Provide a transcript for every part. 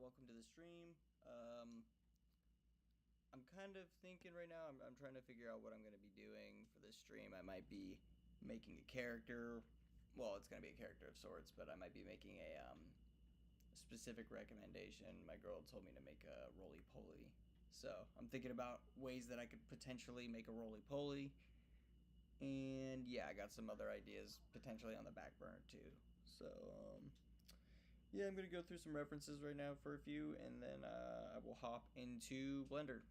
welcome to the stream. I'm kind of thinking right now, I'm trying to figure out what I'm going to be doing for this stream. I might be making a character. Well, it's going to be a character of sorts, but I might be making a specific recommendation. My girl told me to make a roly-poly. So I'm thinking about ways that I could potentially make a roly-poly. And yeah, I got some other ideas potentially on the back burner too. So, yeah, I'm gonna go through some references right now for a few, and then I will hop into Blender.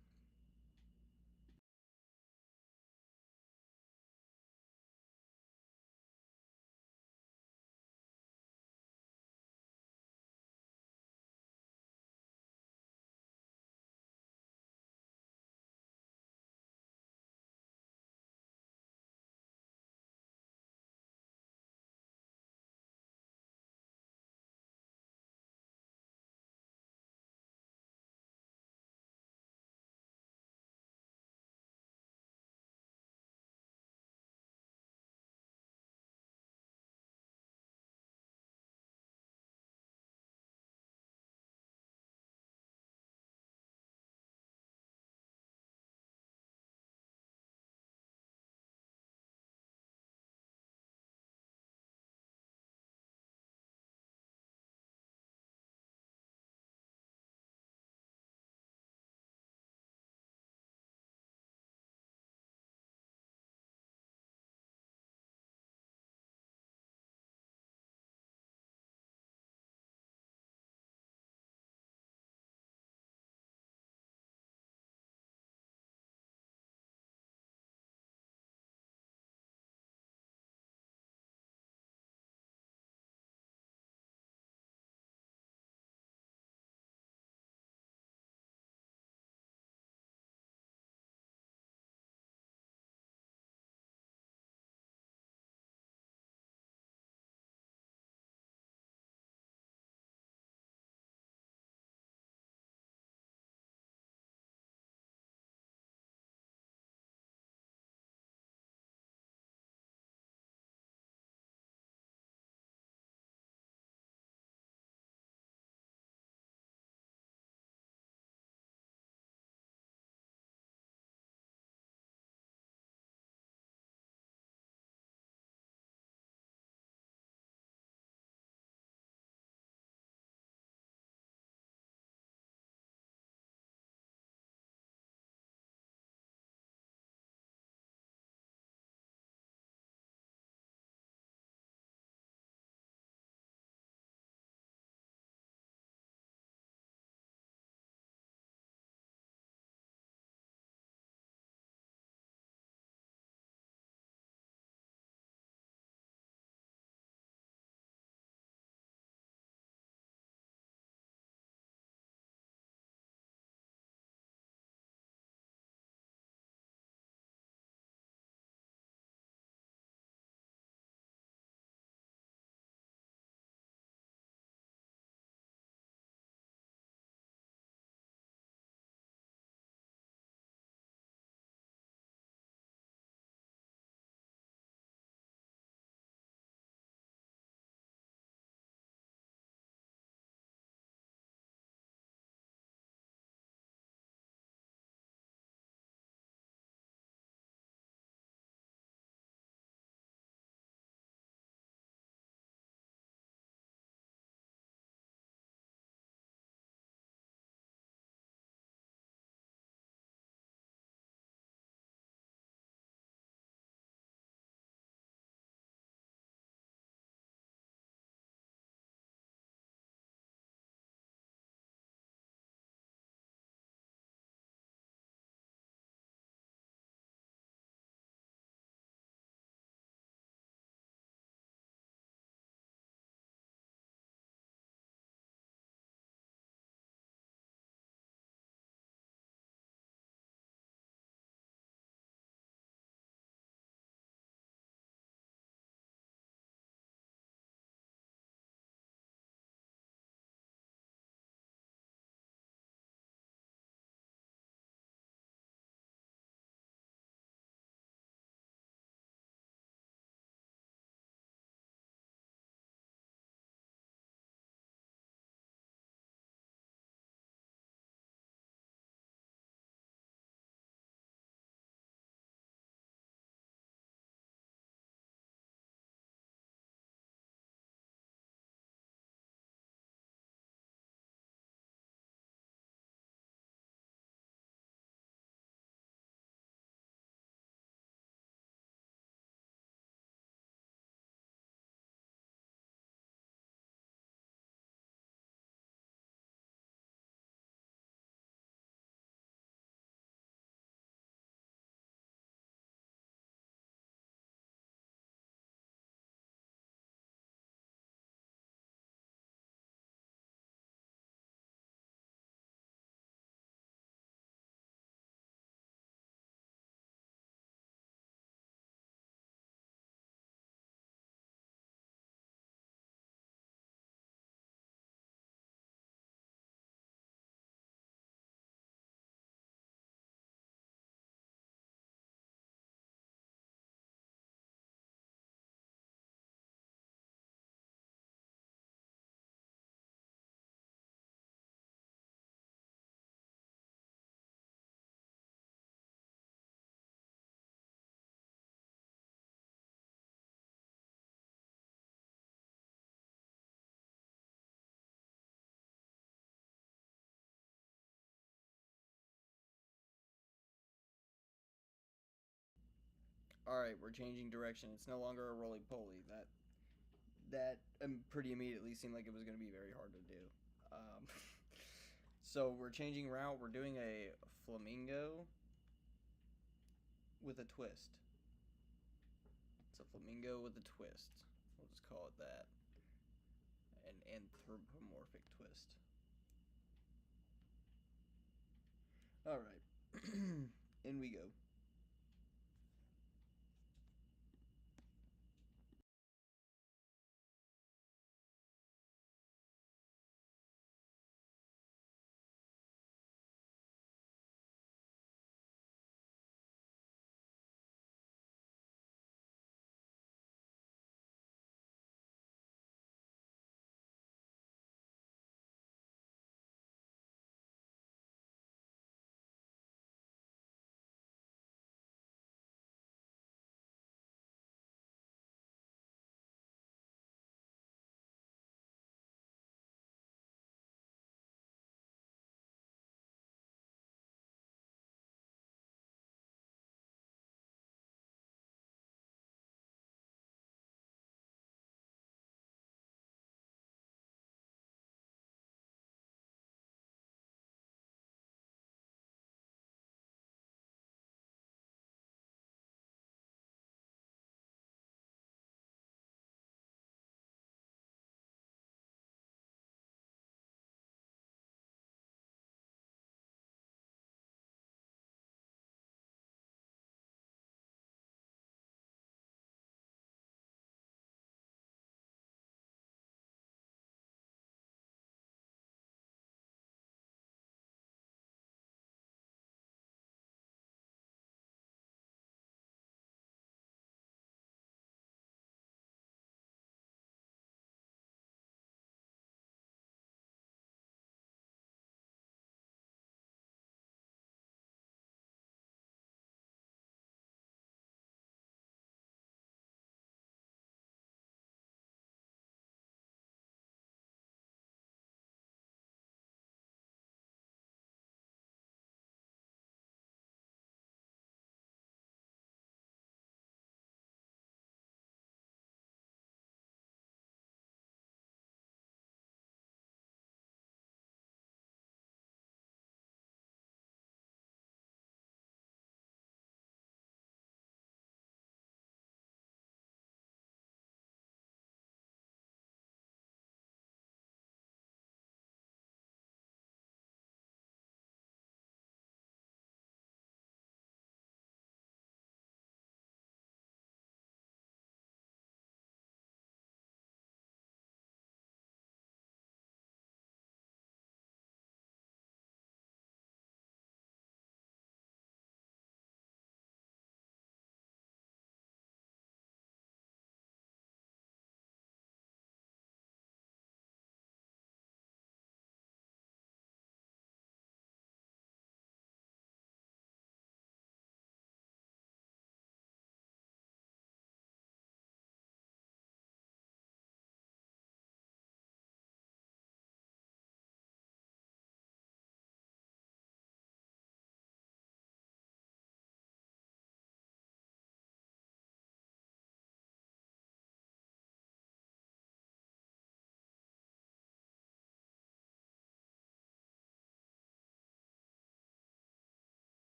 All right, we're changing direction. It's no longer a roly poly. That pretty immediately seemed like it was going to be very hard to do. Um, so we're changing route. We're doing a flamingo with a twist. It's a flamingo with a twist. We'll just call it that. An anthropomorphic twist. All right. In we go.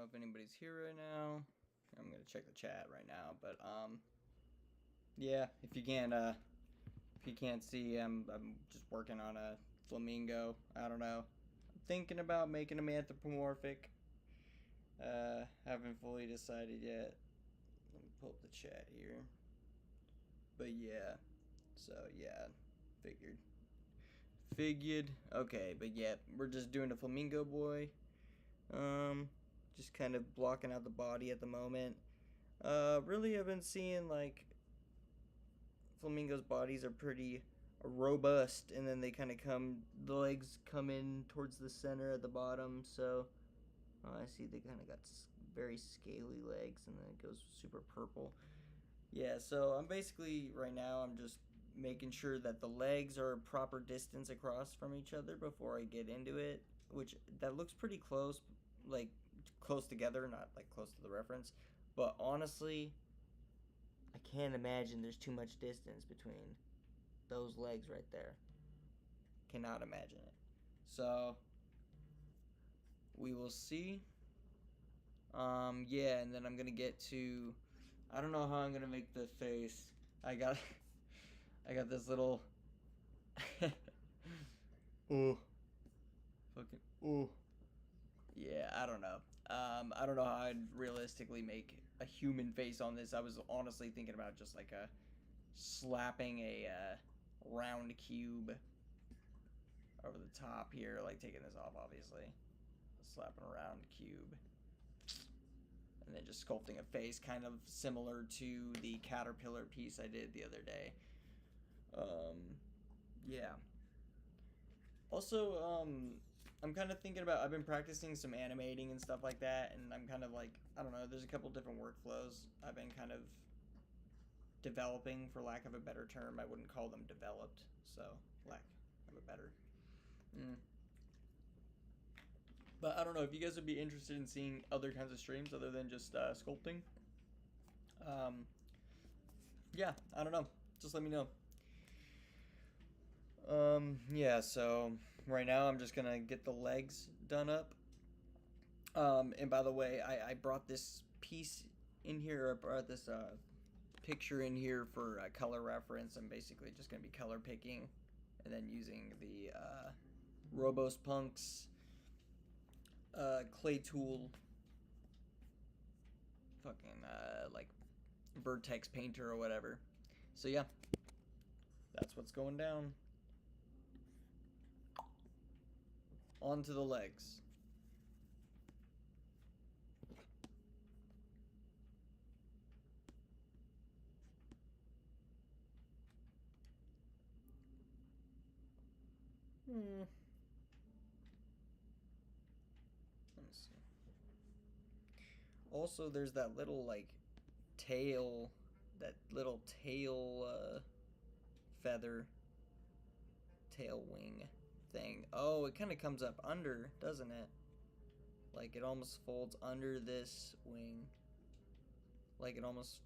if anybody's here right now. I'm gonna check the chat right now, but yeah, if you can't see, I'm just working on a flamingo. I don't know. I'm thinking about making him anthropomorphic. Haven't fully decided yet. Let me pull up the chat here. But yeah, so yeah, figured. Okay, but yeah, we're just doing a flamingo boy. Just kind of blocking out the body at the moment. Really, I've been seeing like flamingos' bodies are pretty robust, and then they kind of the legs come in towards the center at the bottom. So I see they kind of got very scaly legs, and then it goes super purple. Yeah, so I'm basically right now I'm just making sure that the legs are a proper distance across from each other before I get into it, which that looks pretty close, like close together, not like close to the reference. But honestly, I can't imagine there's too much distance between those legs right there. Cannot imagine it. So we will see. Yeah, and then I'm gonna get to. I don't know how I'm gonna make the face. I got this little. Ooh. Fucking. Ooh. Yeah, I don't know. I don't know how I'd realistically make a human face on this. I was honestly thinking about just like slapping a round cube over the top here, like taking this off, obviously. Slapping a round cube. And then just sculpting a face kind of similar to the caterpillar piece I did the other day. Yeah. Also, I'm kind of thinking about, I've been practicing some animating and stuff like that, and I'm kind of like, I don't know, there's a couple different workflows I've been kind of developing, for lack of a better term. I wouldn't call them developed, so lack of a better. But I don't know if you guys would be interested in seeing other kinds of streams other than just sculpting. Yeah, I don't know. Just let me know. Yeah, so right now I'm just gonna get the legs done up. And by the way, I brought this piece in here, I brought this picture in here for color reference. I'm basically just gonna be color picking and then using the Robospunk'S clay tool fucking like vertex painter or whatever. So yeah, that's what's going down. Onto the legs. Let me see. Also, there's that little like tail, that little tail feather, tail wing thing. Oh, it kind of comes up under, doesn't it? Like it almost folds under this wing. Like it almost.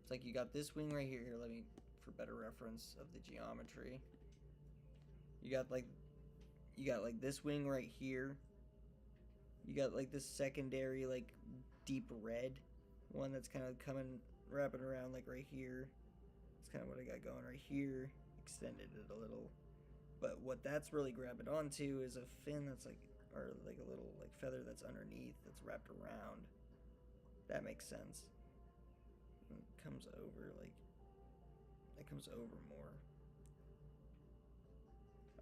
It's like you got this wing right here. Here, let me, for better reference of the geometry. You got like this wing right here. You got like this secondary like deep red one that's kind of wrapping around like right here. It's kind of what I got going right here. Extended it a little. But what that's really grabbing onto is a fin that's like, or like a little like feather that's underneath that's wrapped around. That makes sense. And it comes over like, it comes over more.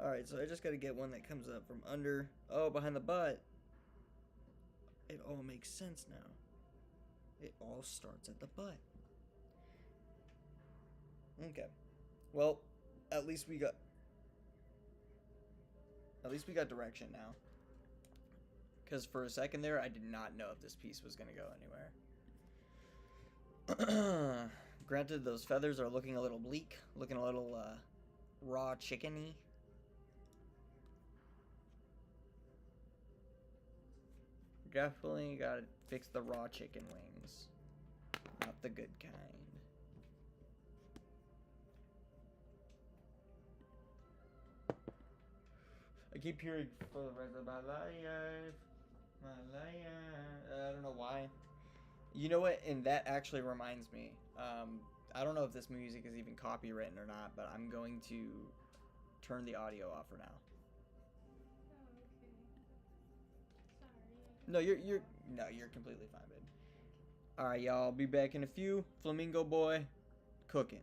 Alright, so I just gotta get one that comes up from under. Oh, behind the butt. It all makes sense now. It all starts at the butt. Okay. Well, at least we got direction now. Because for a second there, I did not know if this piece was gonna go anywhere. Granted, those feathers are looking a little bleak, looking a little raw chickeny. Definitely gotta fix the raw chicken wings, not the good kind. I keep hearing for the rest of my life. Malaya. I don't know why. You know what? And that actually reminds me. I don't know if this music is even copywritten or not, but I'm going to turn the audio off for now. Oh, okay. Sorry. No, you're no, you're completely fine, babe. All right, y'all. I'll be back in a few. Flamingo boy, cooking.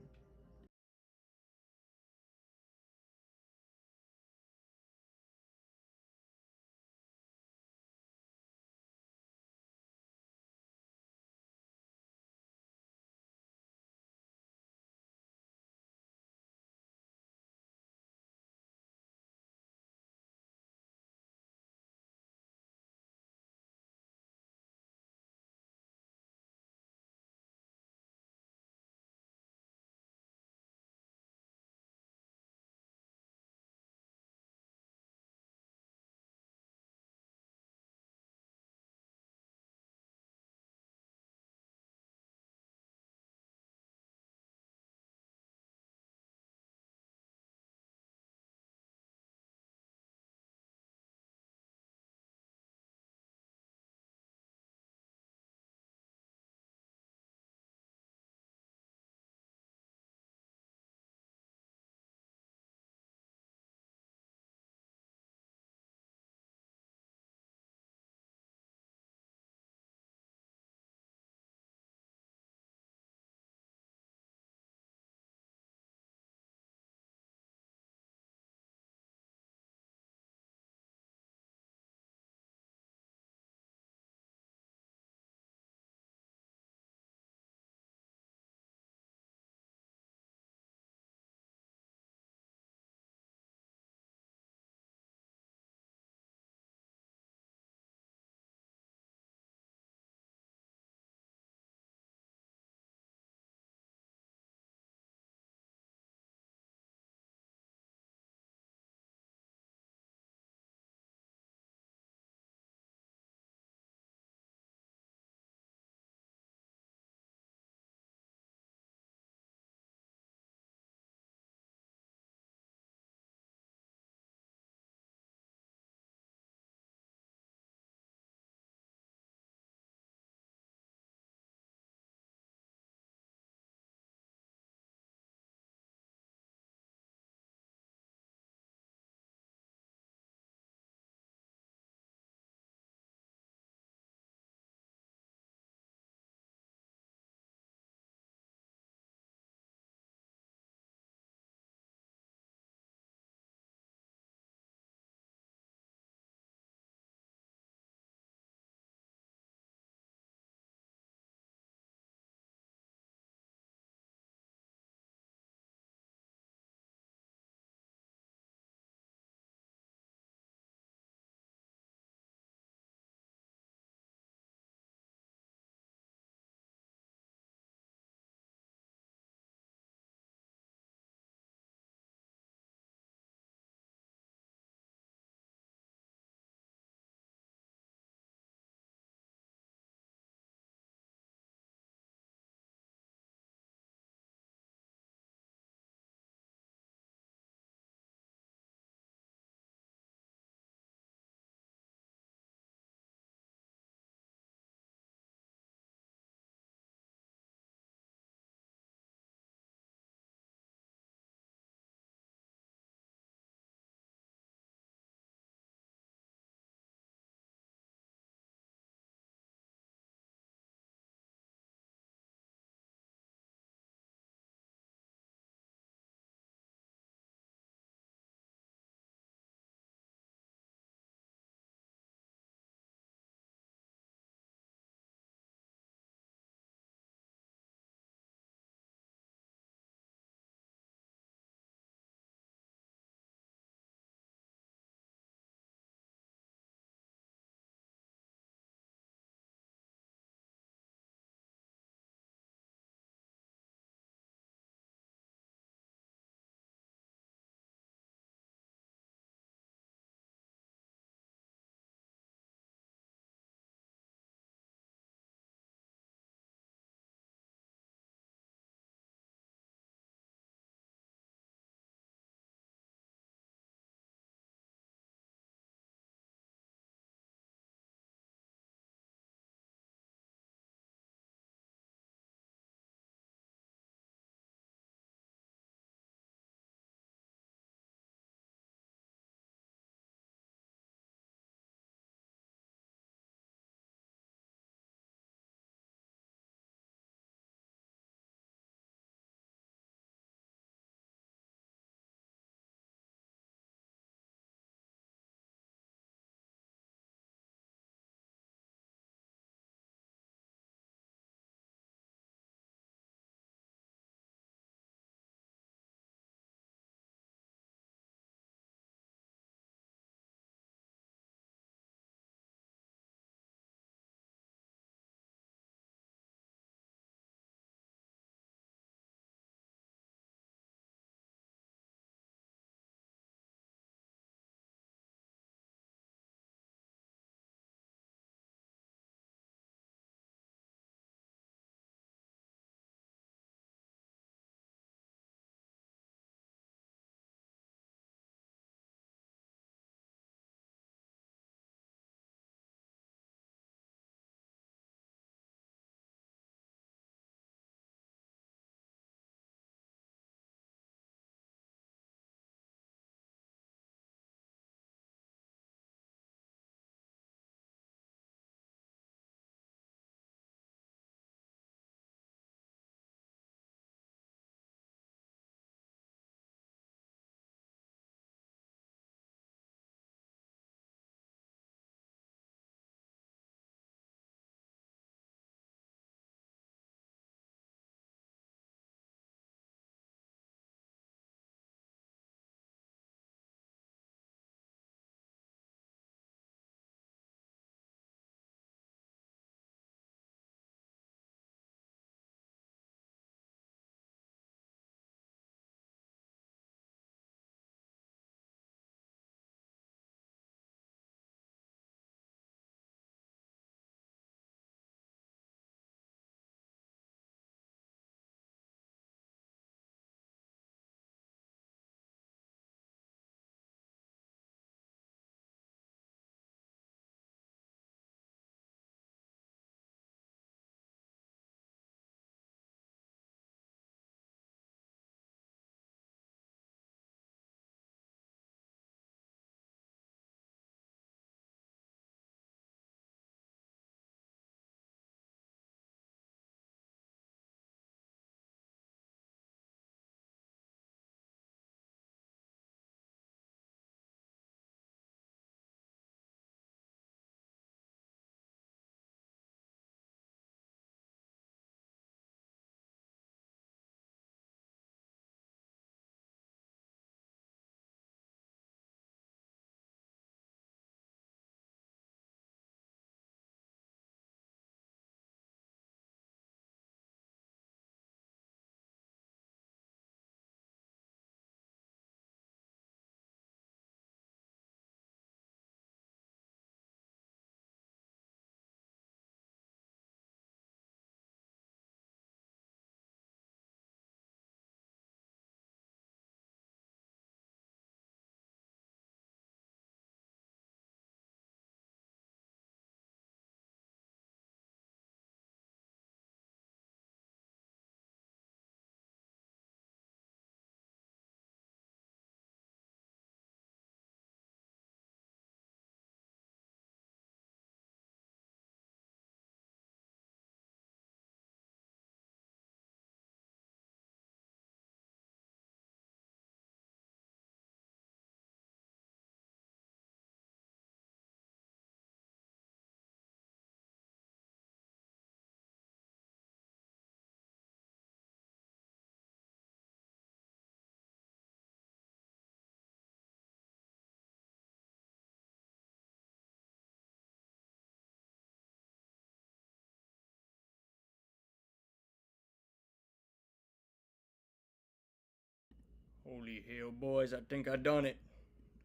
Holy hell, boys, I think I done it.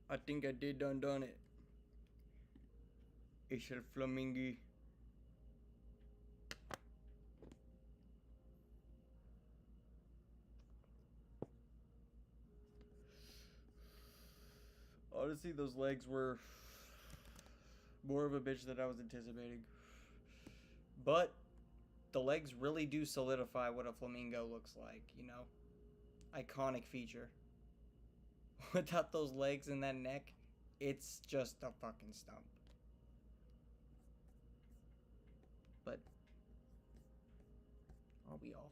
I think I done it. Es el flamingo. Honestly, those legs were more of a bitch than I was anticipating. But the legs really do solidify what a flamingo looks like, you know? Iconic feature. Without those legs and that neck, it's just a fucking stump. But I'll be off.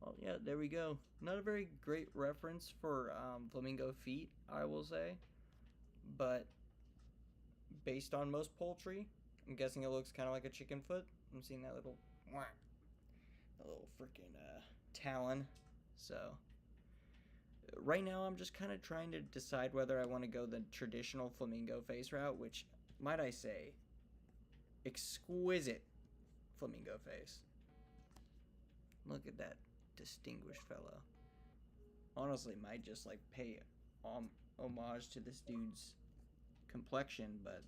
Well, yeah, there we go. Not a very great reference for flamingo feet, I will say. But based on most poultry, I'm guessing it looks kind of like a chicken foot. I'm seeing that little freaking talon. So right now I'm just kind of trying to decide whether I want to go the traditional flamingo face route, which, might I say, exquisite flamingo face. Look at that distinguished fellow. Honestly, might just like pay homage to this dude's complexion, but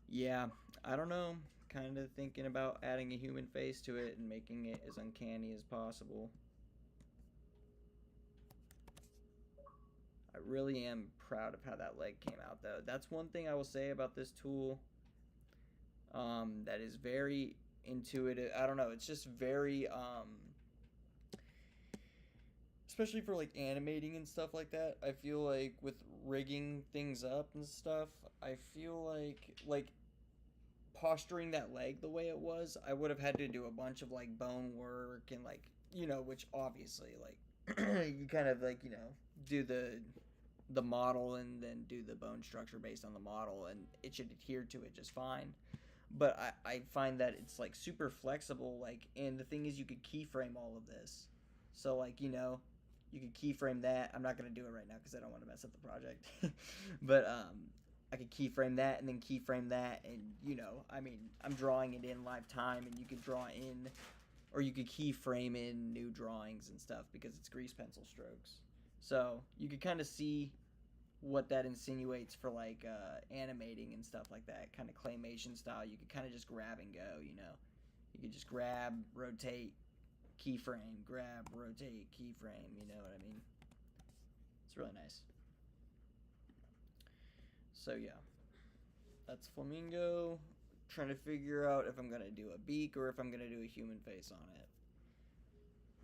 yeah, I don't know. Kind of thinking about adding a human face to it and making it as uncanny as possible. I really am proud of how that leg came out, though. That's one thing I will say about this tool. That is very intuitive. I don't know. It's just very especially for like animating and stuff like that. I feel like with rigging things up and stuff, I feel like posturing that leg the way it was, I would have had to do a bunch of like bone work and like, you know, which obviously like you kind of like, you know, do the model and then do the bone structure based on the model, and it should adhere to it just fine. But I find that it's like super flexible, like, and the thing is you could keyframe all of this. So like, you know, you could keyframe that. I'm not gonna do it right now because I don't want to mess up the project. But I could keyframe that and then keyframe that, and you know, I mean, I'm drawing it in live time, and you could draw in, or you could keyframe in new drawings and stuff because it's grease pencil strokes. So you could kind of see what that insinuates for like animating and stuff like that, kind of claymation style. You could kind of just grab and go, you know. You could just grab, rotate, keyframe, grab, rotate, keyframe, you know what I mean? It's really nice. So yeah, that's flamingo. Trying to figure out if I'm gonna do a beak or if I'm gonna do a human face on it.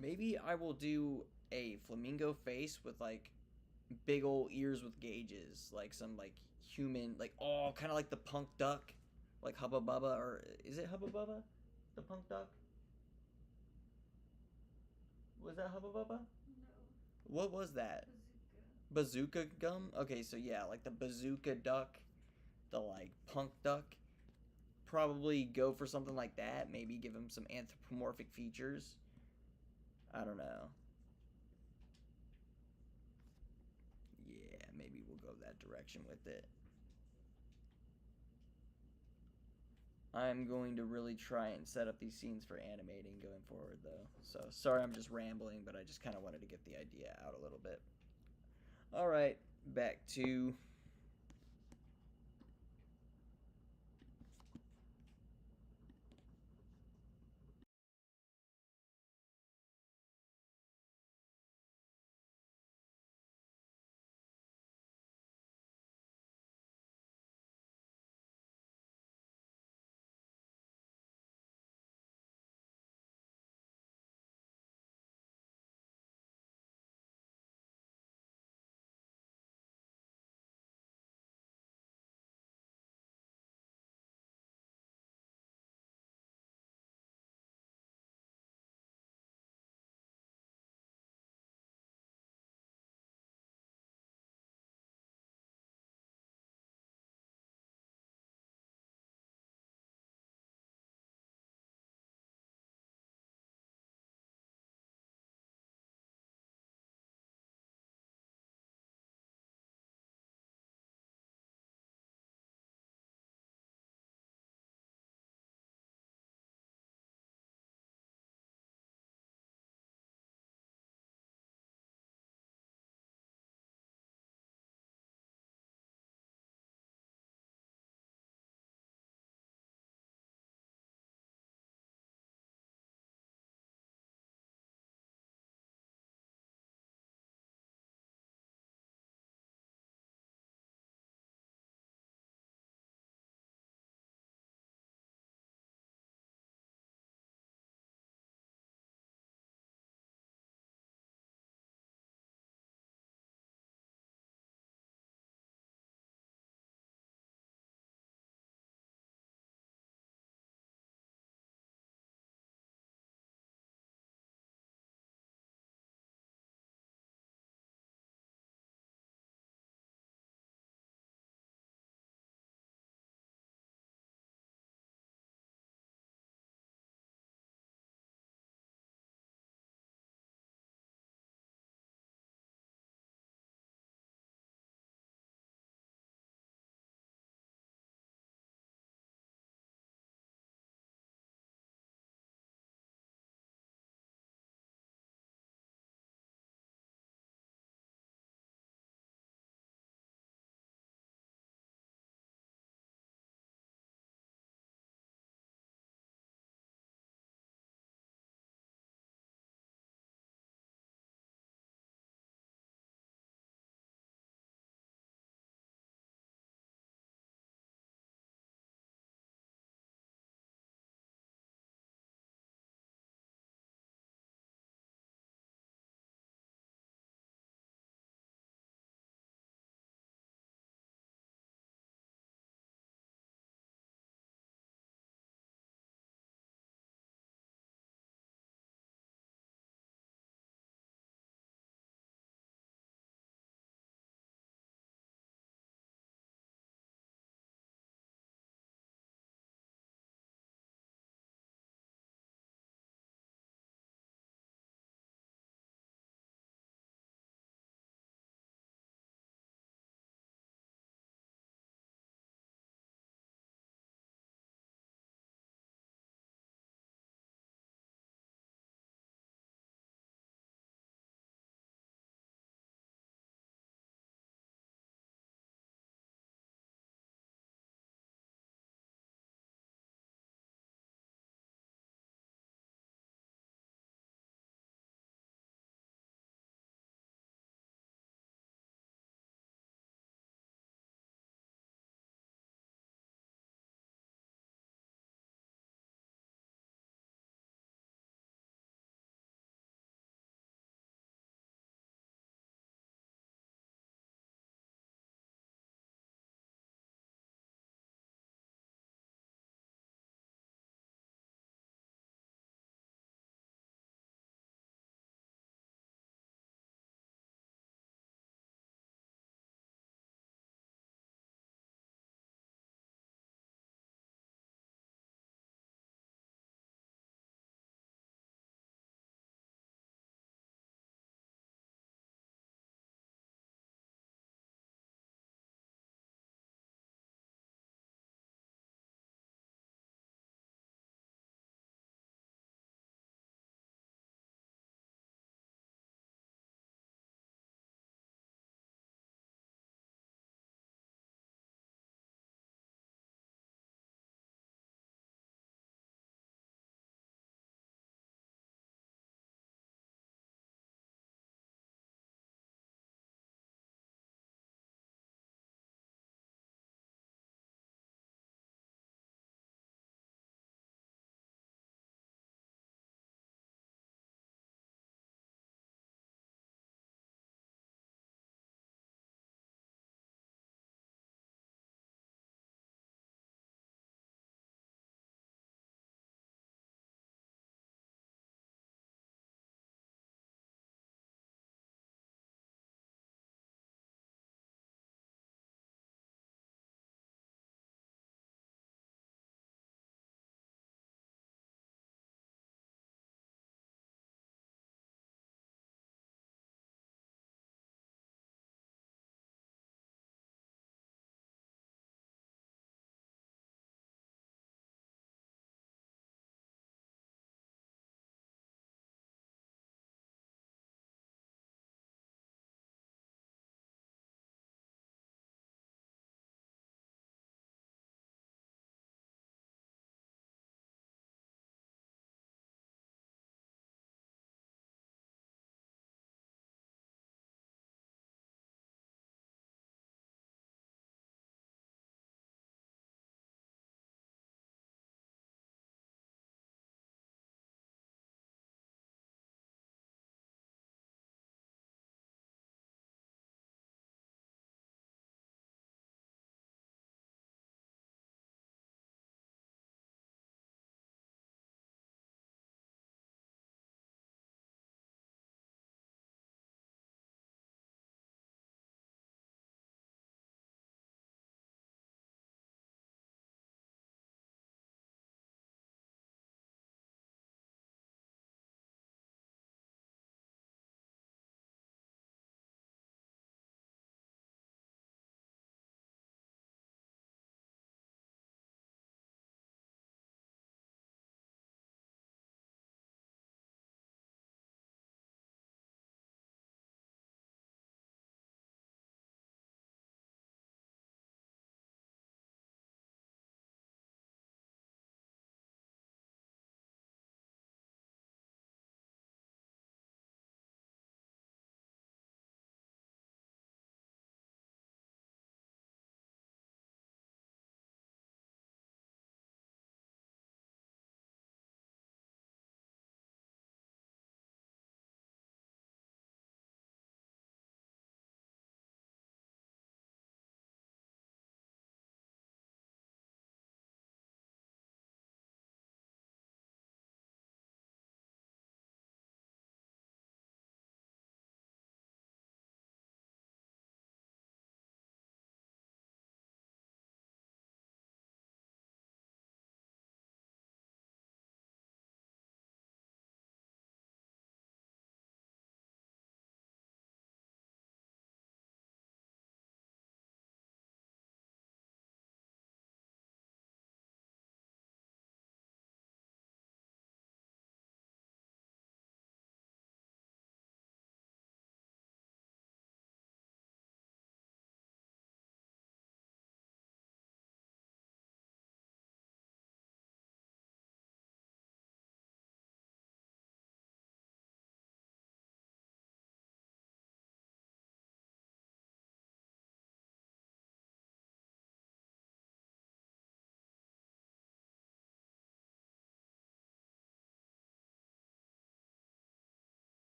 Maybe I will do a flamingo face with like big old ears with gauges, like some like human, like, oh, kind of like the punk duck, like Hubba Bubba, or is it Hubba Bubba, the punk duck? Was that Hubba Bubba? No. What was that? Bazooka. Bazooka gum? Okay, so yeah, like the bazooka duck, the like punk duck. Probably go for something like that. Maybe give him some anthropomorphic features. I don't know. Yeah, maybe we'll go that direction with it. I'm going to really try and set up these scenes for animating going forward, though. So, sorry I'm just rambling, but I just kind of wanted to get the idea out a little bit. Alright, back to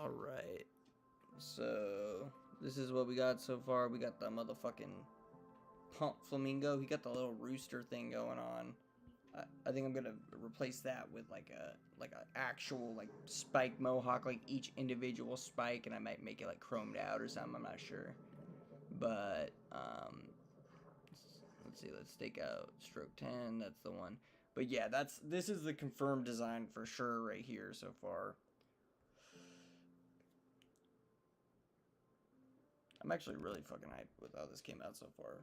All right. So this is what we got so far. We got the motherfucking pump flamingo. He got the little rooster thing going on. I think I'm gonna replace that with like a actual like spike mohawk, like each individual spike, and I might make it like chromed out or something. I'm not sure, but let's see. Let's take out stroke 10. That's the one. But yeah, this is the confirmed design for sure right here so far. I'm actually really fucking hyped with how this came out so far.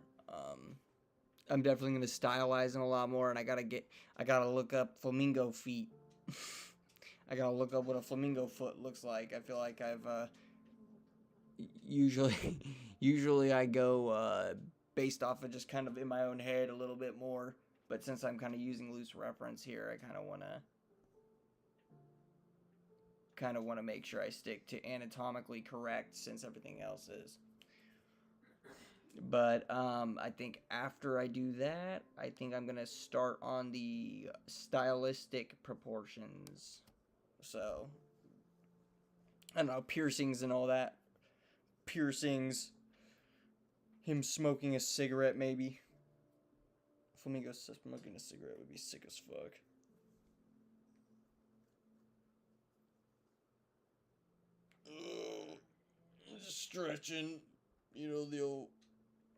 I'm definitely gonna stylize him a lot more, and I gotta look up flamingo feet. I gotta look up what a flamingo foot looks like. I feel like I've usually I go based off of just kind of in my own head a little bit more, but since I'm kind of using loose reference here, I kind of wanna make sure I stick to anatomically correct since everything else is. But I think after I do that, I think I'm gonna start on the stylistic proportions. So I don't know, piercings and all that. Piercings. Him smoking a cigarette, maybe. Flamingo smoking a cigarette would be sick as fuck. Just stretching. You know, the old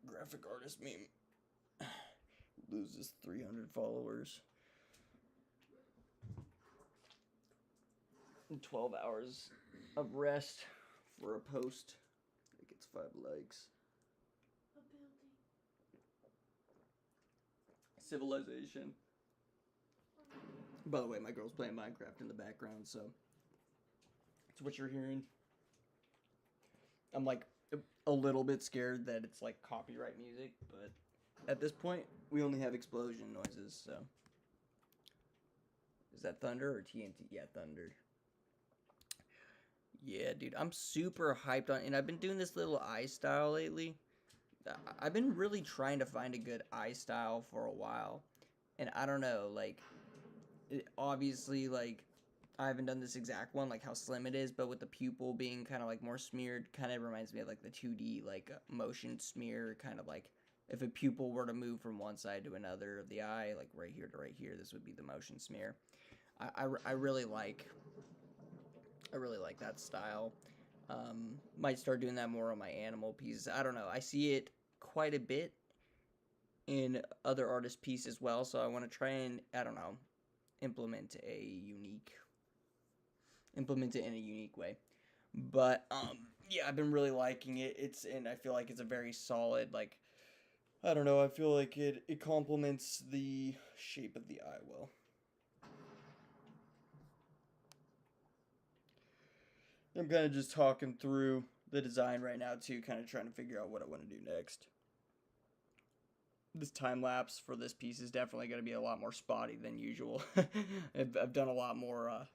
graphic artist meme. Loses 300 followers. 12 hours of rest for a post that gets 5 likes. A building. Civilization. By the way, my girl's playing Minecraft in the background, so it's what you're hearing. I'm like a little bit scared that it's like copyright music, but at this point, we only have explosion noises, so. Is that thunder or TNT? Yeah, thunder. Yeah, dude, I'm super hyped on, and I've been doing this little eye style lately. I've been really trying to find a good eye style for a while, and I don't know, like, obviously, like, I haven't done this exact one, like how slim it is, but with the pupil being kind of like more smeared, kind of reminds me of like the 2D, like, motion smear, kind of like if a pupil were to move from one side to another of the eye, like right here to right here, this would be the motion smear. I really like that style. Might start doing that more on my animal pieces. I don't know. I see it quite a bit in other artists' pieces as well, so I want to try and, I don't know, implement it in a unique way. But yeah, I've been really liking it. And I feel like it's a very solid, like, I don't know, I feel like it complements the shape of the eye well. I'm kind of just talking through the design right now too, kind of trying to figure out what I want to do next. This time lapse for this piece is definitely going to be a lot more spotty than usual. I've done a lot more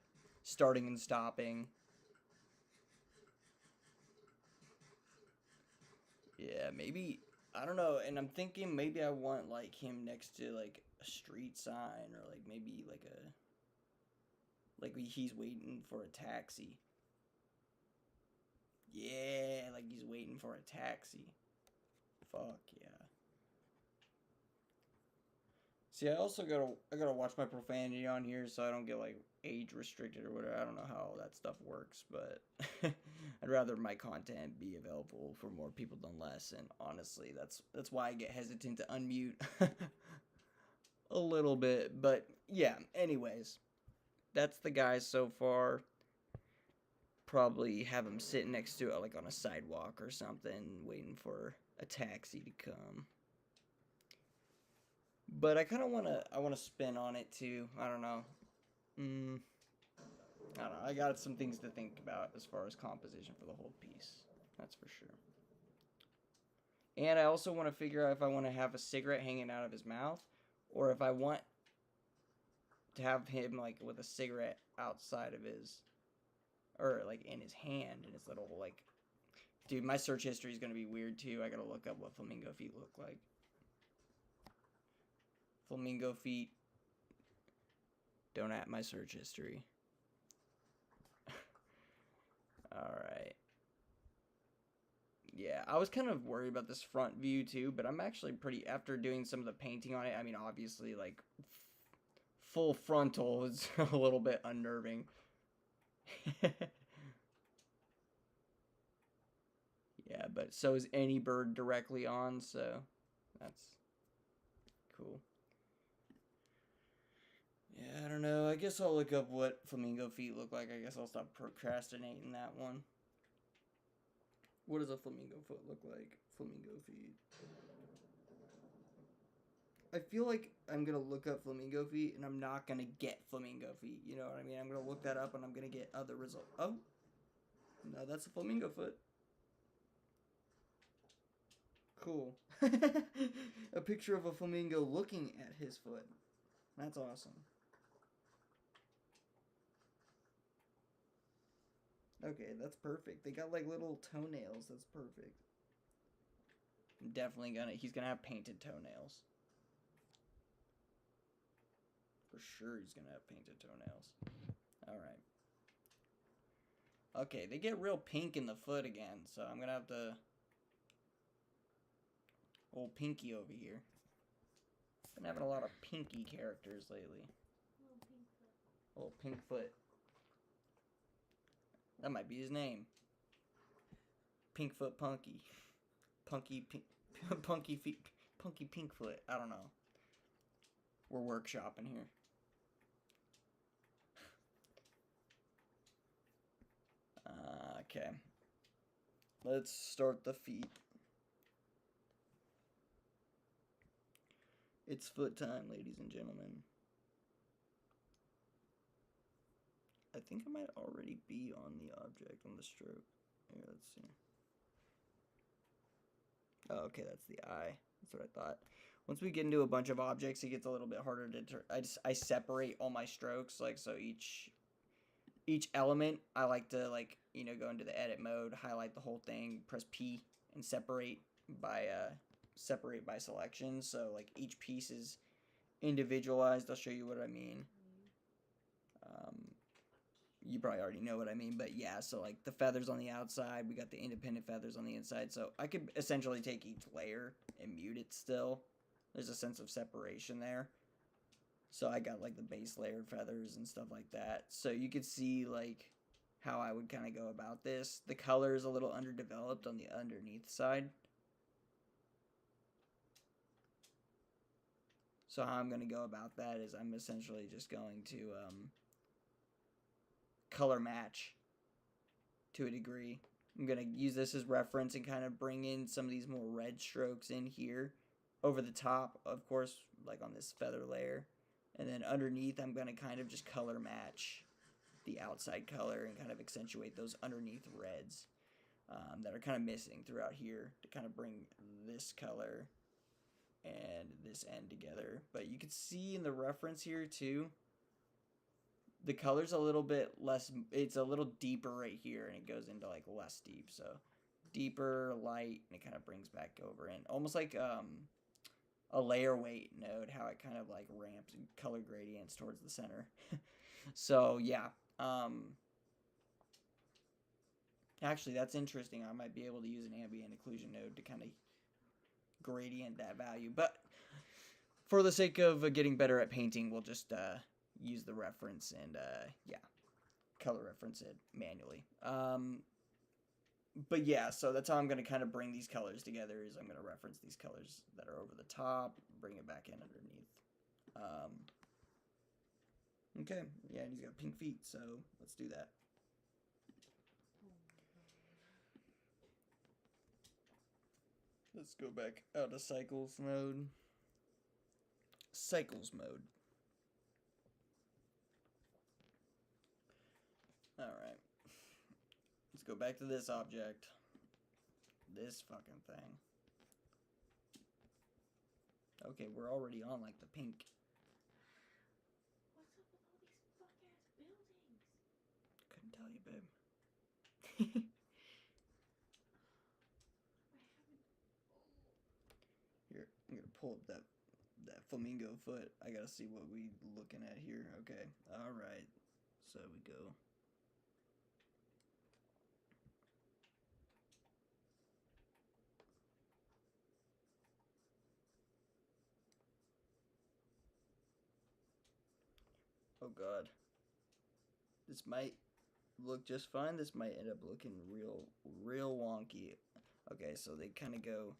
starting and stopping. Yeah, maybe, I don't know, and I'm thinking maybe I want like him next to like a street sign, or like maybe like he's waiting for a taxi. Yeah, like he's waiting for a taxi. Fuck yeah. See, I also gotta watch my profanity on here so I don't get like age restricted or whatever. I don't know how all that stuff works, but I'd rather my content be available for more people than less. And honestly, that's why I get hesitant to unmute a little bit. But yeah, anyways, that's the guy so far. Probably have him sitting next to it, like on a sidewalk or something, waiting for a taxi to come. But I kind of wanna spin on it too. I don't know. I don't know. I got some things to think about as far as composition for the whole piece. That's for sure. And I also want to figure out if I want to have a cigarette hanging out of his mouth, or if I want to have him like with a cigarette outside of his, or like in his hand, in his little like. Dude, my search history is gonna be weird too. I gotta look up what flamingo feet look like. Flamingo feet. Don't at my search history. Alright. Yeah, I was kind of worried about this front view too, but I'm actually pretty, after doing some of the painting on it, I mean, obviously, like, full frontal is a little bit unnerving. Yeah, but so is any bird directly on, so that's cool. Yeah, I don't know. I guess I'll look up what flamingo feet look like. I guess I'll stop procrastinating that one. What does a flamingo foot look like? Flamingo feet. I feel like I'm gonna look up flamingo feet and I'm not gonna get flamingo feet. You know what I mean? I'm gonna look that up and I'm gonna get other results. Oh, no, that's a flamingo foot. Cool. A picture of a flamingo looking at his foot. That's awesome. Okay, that's perfect. They got like little toenails. That's perfect. I'm definitely gonna, he's gonna have painted toenails. For sure he's gonna have painted toenails. Alright. Okay, they get real pink in the foot again, so I'm gonna have to... Old Pinky over here. Been having a lot of pinky characters lately. Old Pink Foot. That might be his name. Pinkfoot Punky. Punky Pink... Punky Feet... Punky Pinkfoot. I don't know. We're workshopping here. Okay. Let's start the feet. It's foot time, ladies and gentlemen. I think I might already be on the object on the stroke. Here, let's see. Oh, okay, that's the eye. That's what I thought. Once we get into a bunch of objects, it gets a little bit harder to I separate all my strokes, like, so each element, I like to, like, you know, go into the edit mode, highlight the whole thing, press P, and separate by selection. So, like, each piece is individualized. I'll show you what I mean. You probably already know what I mean, but yeah, so, like, the feathers on the outside, we got the independent feathers on the inside, so I could essentially take each layer and mute it still. There's a sense of separation there. So I got, like, the base layer feathers and stuff like that. So you could see, like, how I would kind of go about this. The color is a little underdeveloped on the underneath side. So how I'm going to go about that is I'm essentially just going to color match to a degree. I'm going to use this as reference and kind of bring in some of these more red strokes in here. Over the top, of course, like on this feather layer. And then underneath, I'm going to kind of just color match the outside color and kind of accentuate those underneath reds that are kind of missing throughout here to kind of bring this color and this end together. But you can see in the reference here too, the color's a little bit less, it's a little deeper right here, and it goes into like less deep. So deeper, light, and it kind of brings back over in. Almost like a layer weight node, how it kind of like ramps color gradients towards the center. So yeah, actually that's interesting. I might be able to use an ambient occlusion node to kind of gradient that value, but for the sake of getting better at painting, we'll just use the reference and yeah, color reference it manually. But yeah, so that's how I'm going to kind of bring these colors together, is I'm going to reference these colors that are over the top, bring it back in underneath. Okay, yeah, and he's got pink feet, so let's do that. Let's go back out of cycles mode. Cycles mode. Alright. Let's go back to this object. This fucking thing. Okay, we're already on, like, the pink. What's up with all these fuck-ass buildings? Couldn't tell you, babe. Here, I'm gonna pull up that flamingo foot. I gotta see what we looking at here. Okay, alright. So we go. god. This might look just fine. This might end up looking real wonky. Okay, so they kind of go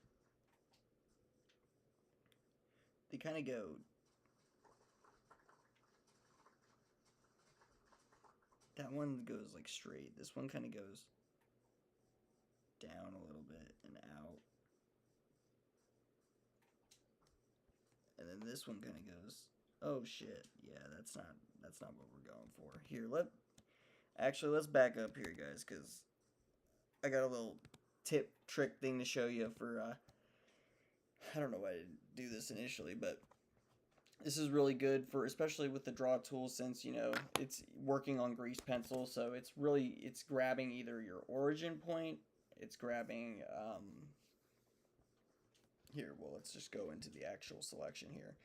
that one goes like straight. This one kind of goes down a little bit and out. And then this one kind of goes, oh shit. Yeah, that's not what we're going for. Here, let's back up here, guys, cuz I got a little trick thing to show you for I don't know why I didn't do this initially, but this is really good for, especially with the draw tool, since, you know, it's working on grease pencil, so it's grabbing either your origin point, it's grabbing, here, well, let's just go into the actual selection here.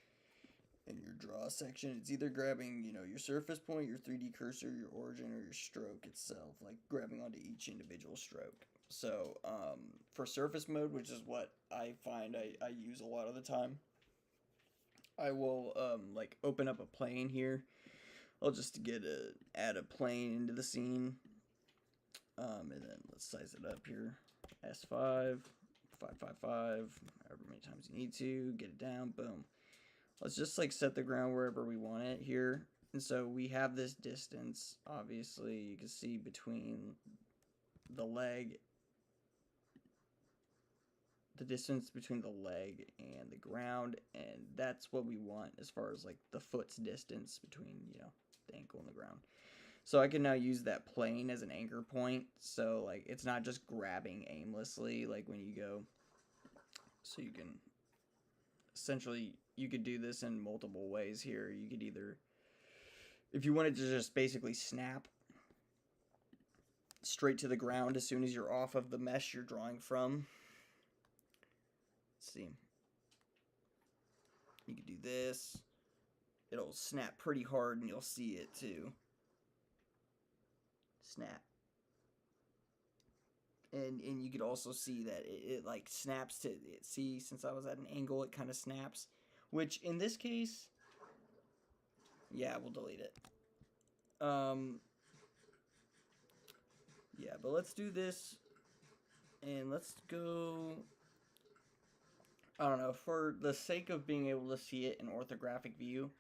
In your draw section, it's either grabbing, you know, your surface point, your 3D cursor, your origin, or your stroke itself, like grabbing onto each individual stroke. So, for surface mode, which is what I find I use a lot of the time, I will, like, open up a plane here. I'll just add a plane into the scene. And then let's size it up here. S5, 555, however many times you need to. Get it down, boom. Let's just, like, set the ground wherever we want it here. And so we have this distance, obviously, you can see between the leg, the distance between the leg and the ground, and that's what we want as far as, like, the foot's distance between, you know, the ankle and the ground. So I can now use that plane as an anchor point, so, like, it's not just grabbing aimlessly, like, when you go, so you can, essentially, you could do this in multiple ways here. You could either, if you wanted to just basically snap straight to the ground as soon as you're off of the mesh you're drawing from, see, you could do this. It'll snap pretty hard and you'll see it too. Snap. And you could also see that it like snaps to it. See, since I was at an angle, it kind of snaps, which in this case, yeah, we'll delete it. Yeah, but let's do this and let's go, I don't know, for the sake of being able to see it in orthographic view,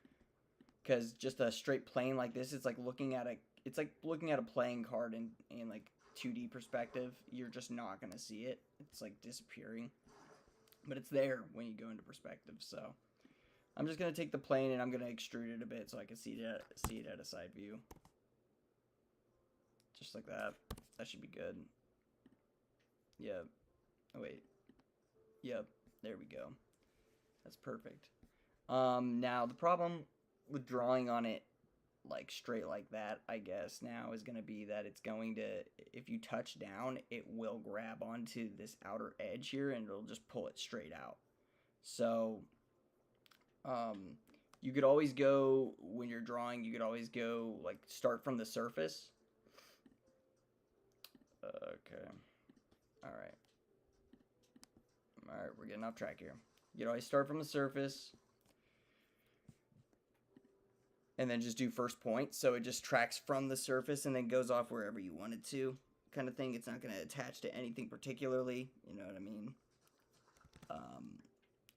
because just a straight plane like this, it's like looking at a playing card in like 2D perspective. You're just not gonna see it. It's like disappearing, but it's there when you go into perspective. So I'm just gonna take the plane and I'm gonna extrude it a bit so I can see it at a side view, just like that. That should be good. Yep. Oh wait. Yep. There we go. That's perfect. Now the problem with drawing on it like straight like that, I guess, now is going to be that it's going to, if you touch down, it will grab onto this outer edge here and it'll just pull it straight out. So, you could always go, when you're drawing, you could always go, like, start from the surface. Okay. Alright. Alright, we're getting off track here. You could always start from the surface and then just do first point, so it just tracks from the surface and then goes off wherever you want it to, kind of thing. It's not going to attach to anything particularly, you know what I mean?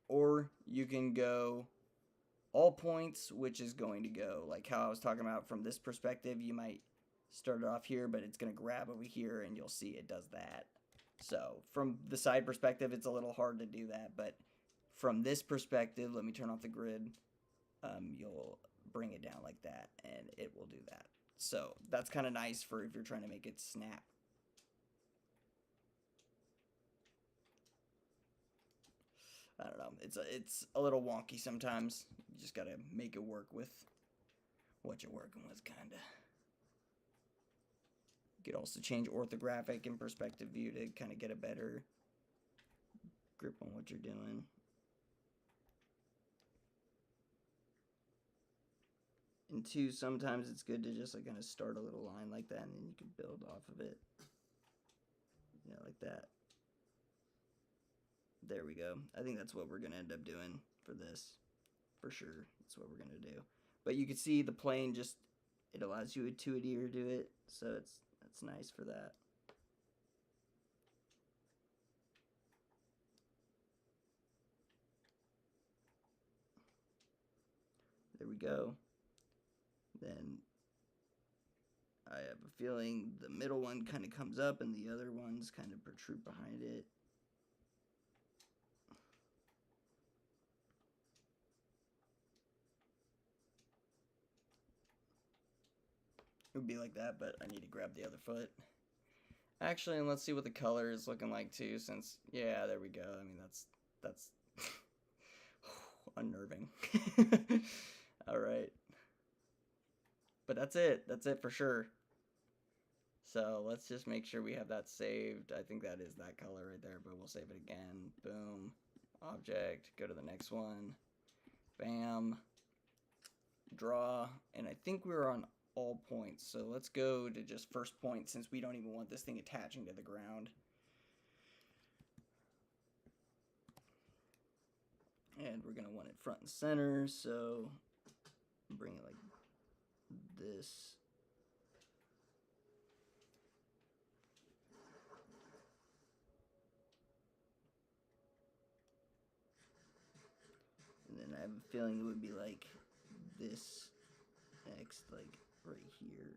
Or you can go all points, which is going to go, like how I was talking about from this perspective, you might start it off here, but it's going to grab over here, and you'll see it does that. So from the side perspective, it's a little hard to do that, but from this perspective, let me turn off the grid, you'll bring it down like that, and it will do that. So that's kind of nice for if you're trying to make it snap. I don't know. It's a little wonky sometimes. You just gotta make it work with what you're working with, kinda. You could also change orthographic and perspective view to kind of get a better grip on what you're doing. And two, sometimes it's good to just like kind of start a little line like that, and then you can build off of it. You know, like that. There we go. I think that's what we're going to end up doing for this. For sure. That's what we're going to do. But you can see the plane just it allows you to adhere to it, so that's nice for that. There we go. Then I have a feeling the middle one kind of comes up and the other ones kind of protrude behind it. It would be like that, but I need to grab the other foot. Actually, and let's see what the color is looking like too, since, yeah, there we go. I mean, that's unnerving. All right. But that's it for sure. So let's just make sure we have that saved. I think that is that color right there, but we'll save it again. Boom. Object, go to the next one. Bam. Draw, and I think we're on all points, so let's go to just first point since we don't even want this thing attaching to the ground. And we're gonna want it front and center, so bring it like this. And then I have a feeling it would be like this next, like right here.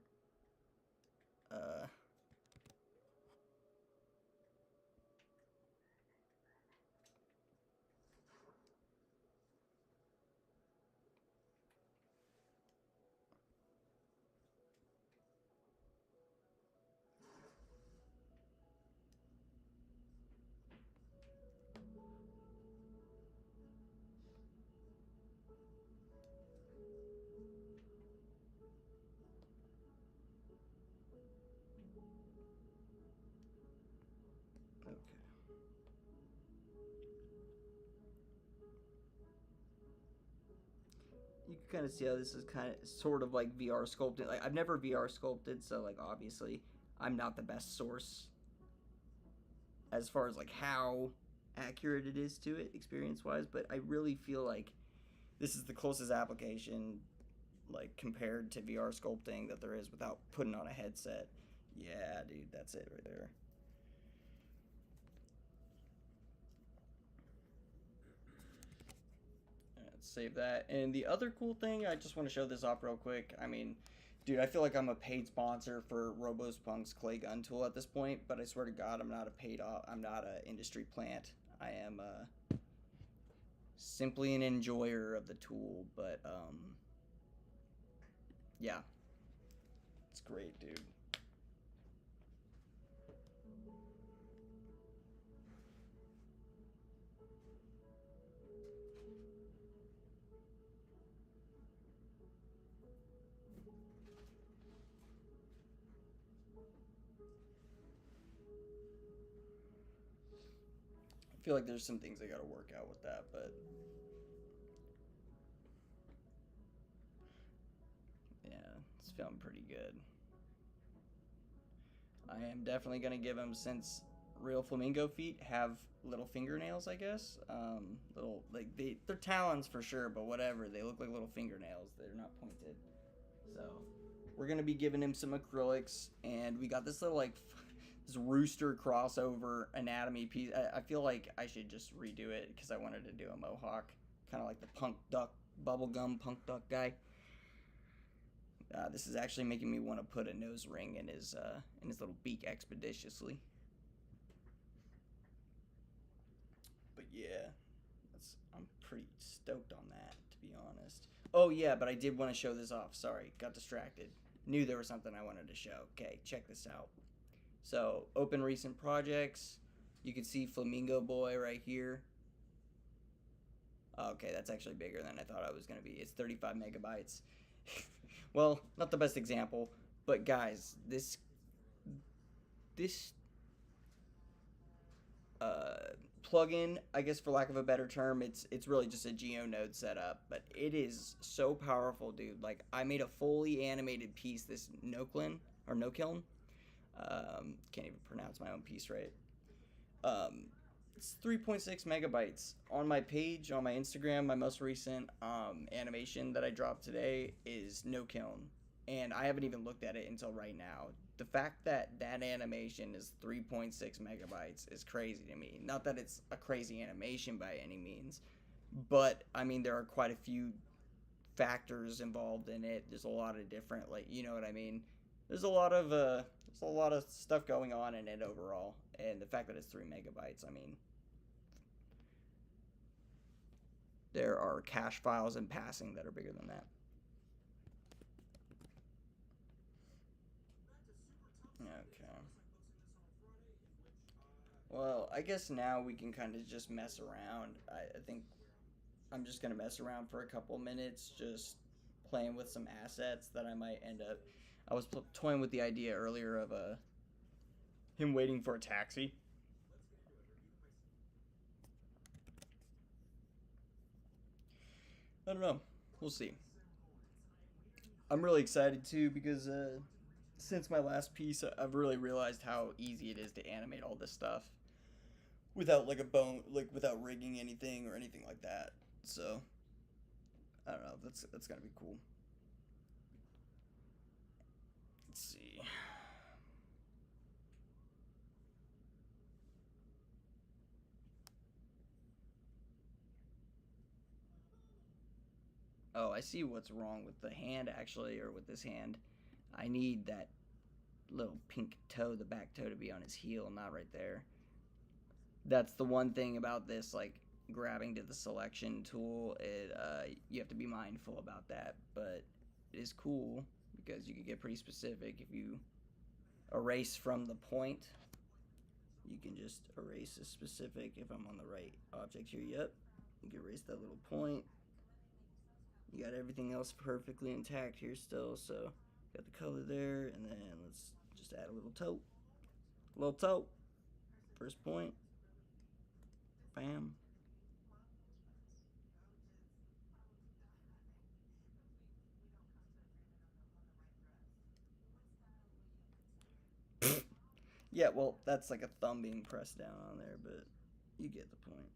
You can kind of see how this is kind of sort of like VR sculpted. Like, I've never VR sculpted, so like obviously I'm not the best source as far as like how accurate it is to it experience wise, but I really feel like this is the closest application like compared to VR sculpting that there is without putting on a headset. Yeah, dude, that's it right there. Save that. And the other cool thing, I just want to show this off real quick. I mean, dude, I feel like I'm a paid sponsor for Robospunk'S Claygun tool at this point, but I swear to God, I'm not an industry plant. I am simply an enjoyer of the tool, but yeah, it's great, dude. I feel like there's some things I gotta work out with that, but yeah, it's feeling pretty good. I am definitely gonna give him, since real flamingo feet have little fingernails, I guess. Little, like, they're talons for sure, but whatever. They look like little fingernails. They're not pointed. So we're gonna be giving him some acrylics, and we got this little like this rooster crossover anatomy piece. I feel like I should just redo it because I wanted to do a mohawk, kind of like the punk duck, bubblegum punk duck guy. This is actually making me want to put a nose ring in his little beak expeditiously. But yeah, I'm pretty stoked on that, to be honest. Oh yeah, but I did want to show this off. Sorry, got distracted. Knew there was something I wanted to show. Okay, check this out. So, open recent projects. You can see Flamingo Boy right here. Okay, that's actually bigger than I thought it was going to be. It's 35 megabytes. Well, not the best example, but guys, this plugin, I guess for lack of a better term, it's really just a GeoNode setup, but it is so powerful, dude. Like, I made a fully animated piece, this no kiln. Can't even pronounce my own piece right. It's 3.6 megabytes. On my page, on my Instagram, my most recent animation that I dropped today is no kiln. and I haven't even looked at it until right now. The fact that that animation is 3.6 megabytes is crazy to me. Not that it's a crazy animation by any means, but I mean there are quite a few factors involved in it. There's a lot of different, like, you know what I mean. There's a lot of stuff going on in it overall, and the fact that it's 3 megabytes. I mean, there are cache files in passing that are bigger than that. Okay. Well, I guess now we can kind of just mess around. I think I'm just gonna mess around for a couple minutes, just playing with some assets that I might end up. I was toying with the idea earlier of him waiting for a taxi. I don't know. We'll see. I'm really excited too because since my last piece, I've really realized how easy it is to animate all this stuff without like a bone, like without rigging anything or anything like that. So I don't know. That's gonna be cool. Let's see. Oh, I see what's wrong with the hand actually, or with this hand. I need that little pink toe, the back toe, to be on his heel, not right there. That's the one thing about this, like grabbing to the selection tool. You have to be mindful about that, but it is cool because you can get pretty specific. If you erase from the point, you can just erase a specific. If I'm on the right object here, yep, you can erase that little point. You got everything else perfectly intact here still, so got the color there, and then let's just add a little toe. Little toe. First point. Bam. Yeah, well, that's like a thumb being pressed down on there, but you get the point.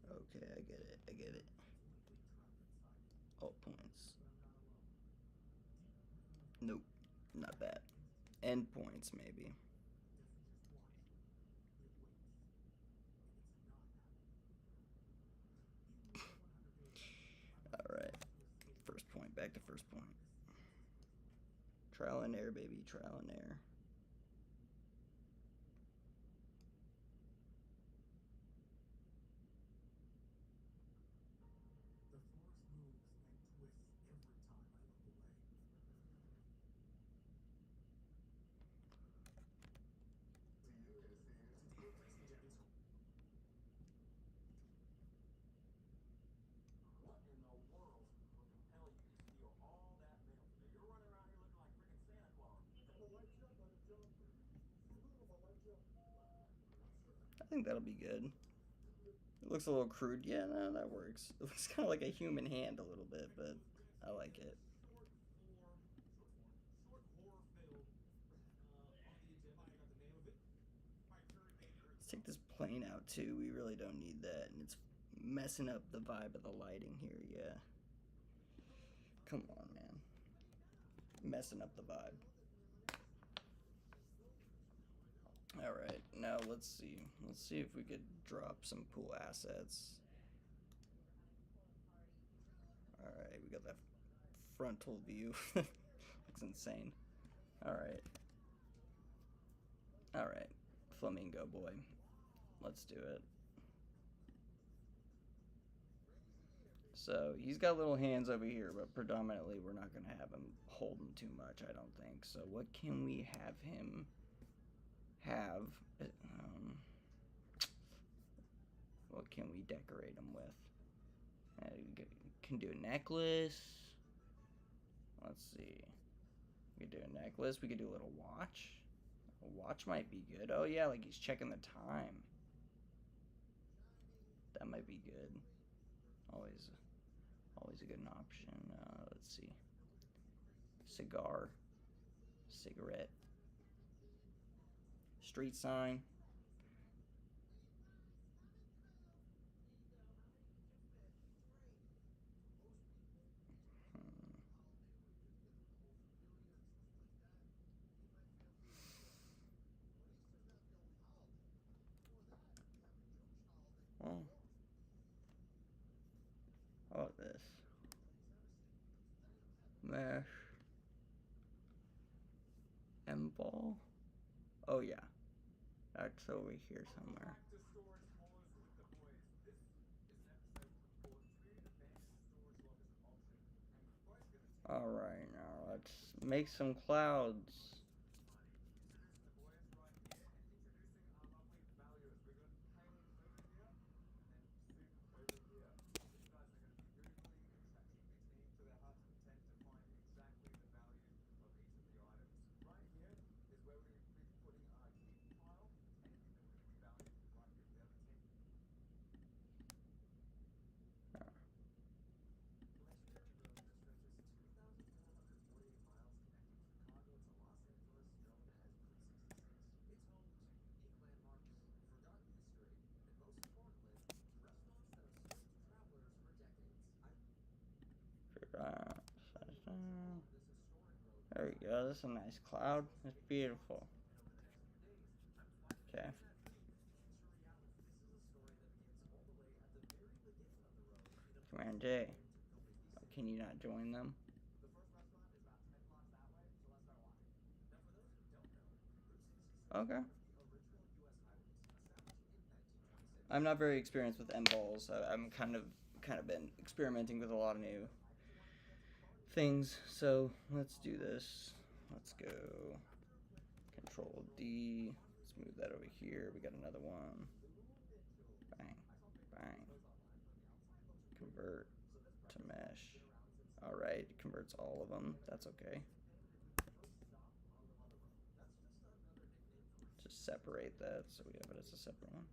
Okay, I get it. I get it. All points. Nope, not that. End points, maybe. Alright. First point. Back to first point. Trial and error, baby. Trial and error. I think that'll be good. It looks a little crude. Yeah, no, that works. It looks kind of like a human hand a little bit, but I like it. Let's take this plane out too. We really don't need that, and it's messing up the vibe of the lighting here. Yeah. Come on, man. Messing up the vibe. Alright, now let's see. Let's see if we could drop some cool assets. Alright, we got that frontal view. Looks insane. Alright. Alright. Flamingo boy. Let's do it. So he's got little hands over here, but predominantly we're not going to have him hold them too much, I don't think. So what can we have him have? What can we decorate him with? We can do a necklace. Let's see. We could do a necklace. We could do a little watch. A watch might be good. Oh yeah, like he's checking the time. That might be good. Always a good option. Let's see. cigar, cigarette, street sign. Hmm. Well, how about this? Mesh, M-ball. Oh yeah, that's over here somewhere. Alright, now let's make some clouds. There we go. That's a nice cloud. It's beautiful. Okay. Command J. Oh, can you not join them? Okay. I'm not very experienced with M balls. I'm kind of been experimenting with a lot of new things. So let's do this. Let's go. Control D. Let's move that over here. We got another one. Bang, bang. Convert to mesh. All right, it converts all of them. That's okay. Just separate that so we have it as a separate one.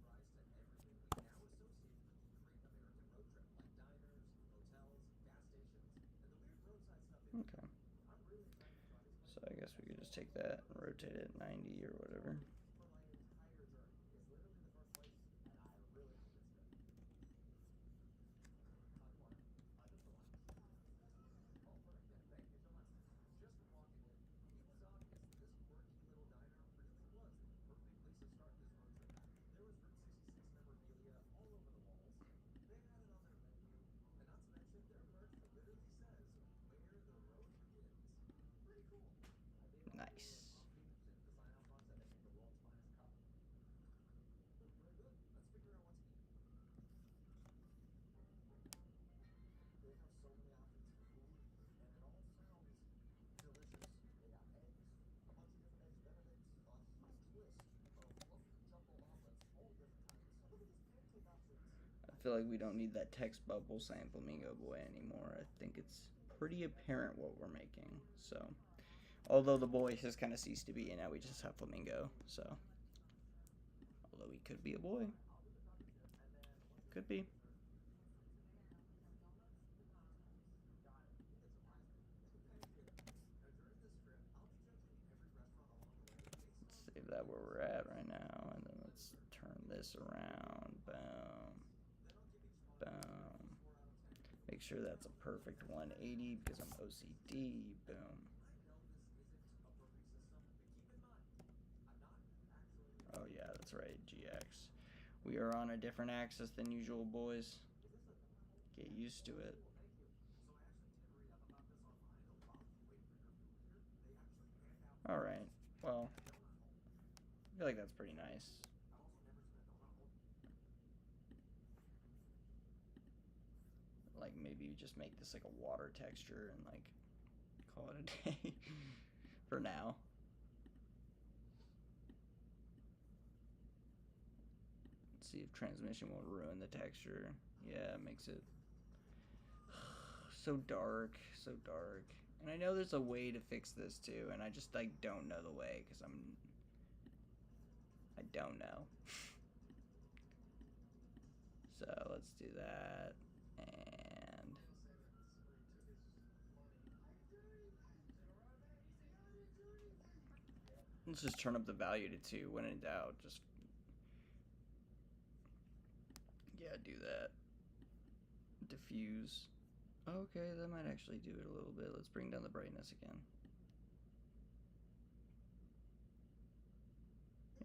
Okay. So I guess we could just take that and rotate it 90 or whatever. Nice. I feel like we don't need that text bubble saying Flamingo Boy anymore. I think it's pretty apparent what we're making. So, although the boy has kind of ceased to be, and now we just have Flamingo. So, although he could be a boy, could be. Let's save that where we're at right now, and then let's turn this around. Boom, boom. Make sure that's a perfect 180 because I'm OCD. Boom. Oh yeah, that's right, GX. We are on a different axis than usual, boys. Get used to it. Alright, well, I feel like that's pretty nice. Like, maybe you just make this like a water texture and like call it a day for now. Let's see if transmission won't ruin the texture. Yeah, it makes it so dark, so dark. And I know there's a way to fix this too, and I just like don't know the way because I don't know. So let's do that. And Let's just turn up the value to 2 when in doubt. Just, yeah, do that. Diffuse. Okay, that might actually do it a little bit. Let's bring down the brightness again.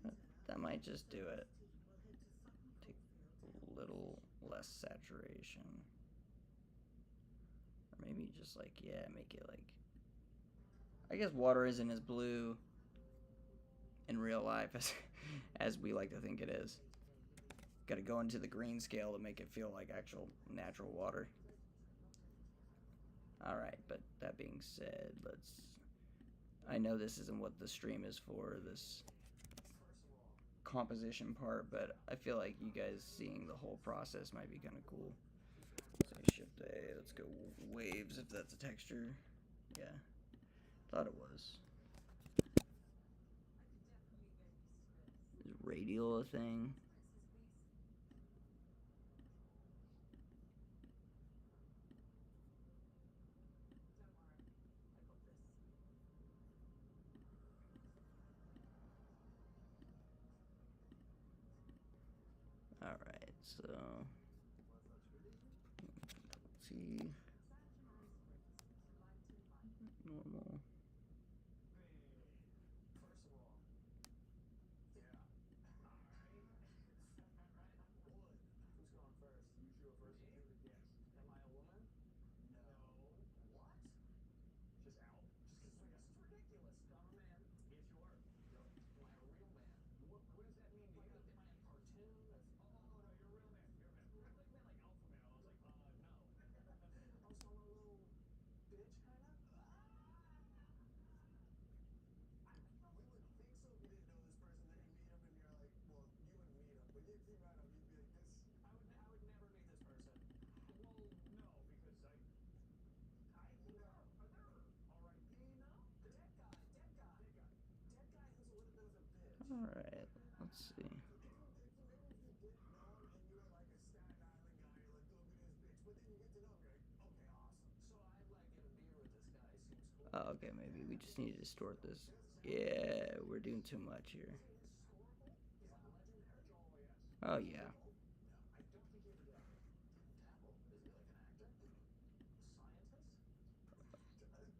Yeah, that might just do it. Take a little less saturation. Or maybe just like, yeah, make it like, I guess water isn't as blue in real life as we like to think it is. Got to go into the green scale to make it feel like actual natural water. Alright, but that being said, I know this isn't what the stream is for, this composition part, but I feel like you guys seeing the whole process might be kind of cool. Say shift A, let's go waves if that's a texture. Yeah, thought it was. Is radial a thing? Alright, so let's see. Normal. Alright, let's see. Oh, okay, maybe we just need to distort this. Yeah, we're doing too much here. Oh, yeah.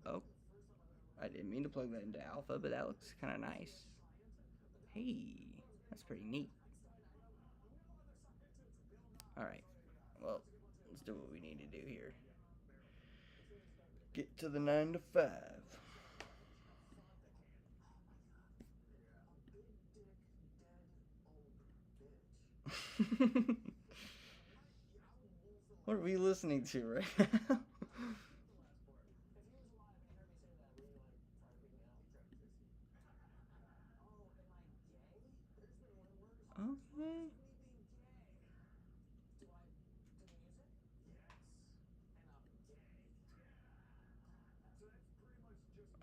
Oh, I didn't mean to plug that into alpha, but that looks kind of nice. Hey, that's pretty neat. Alright, well, let's do what we need to do here. Get to the 9 to 5. What are we listening to right now? Okay.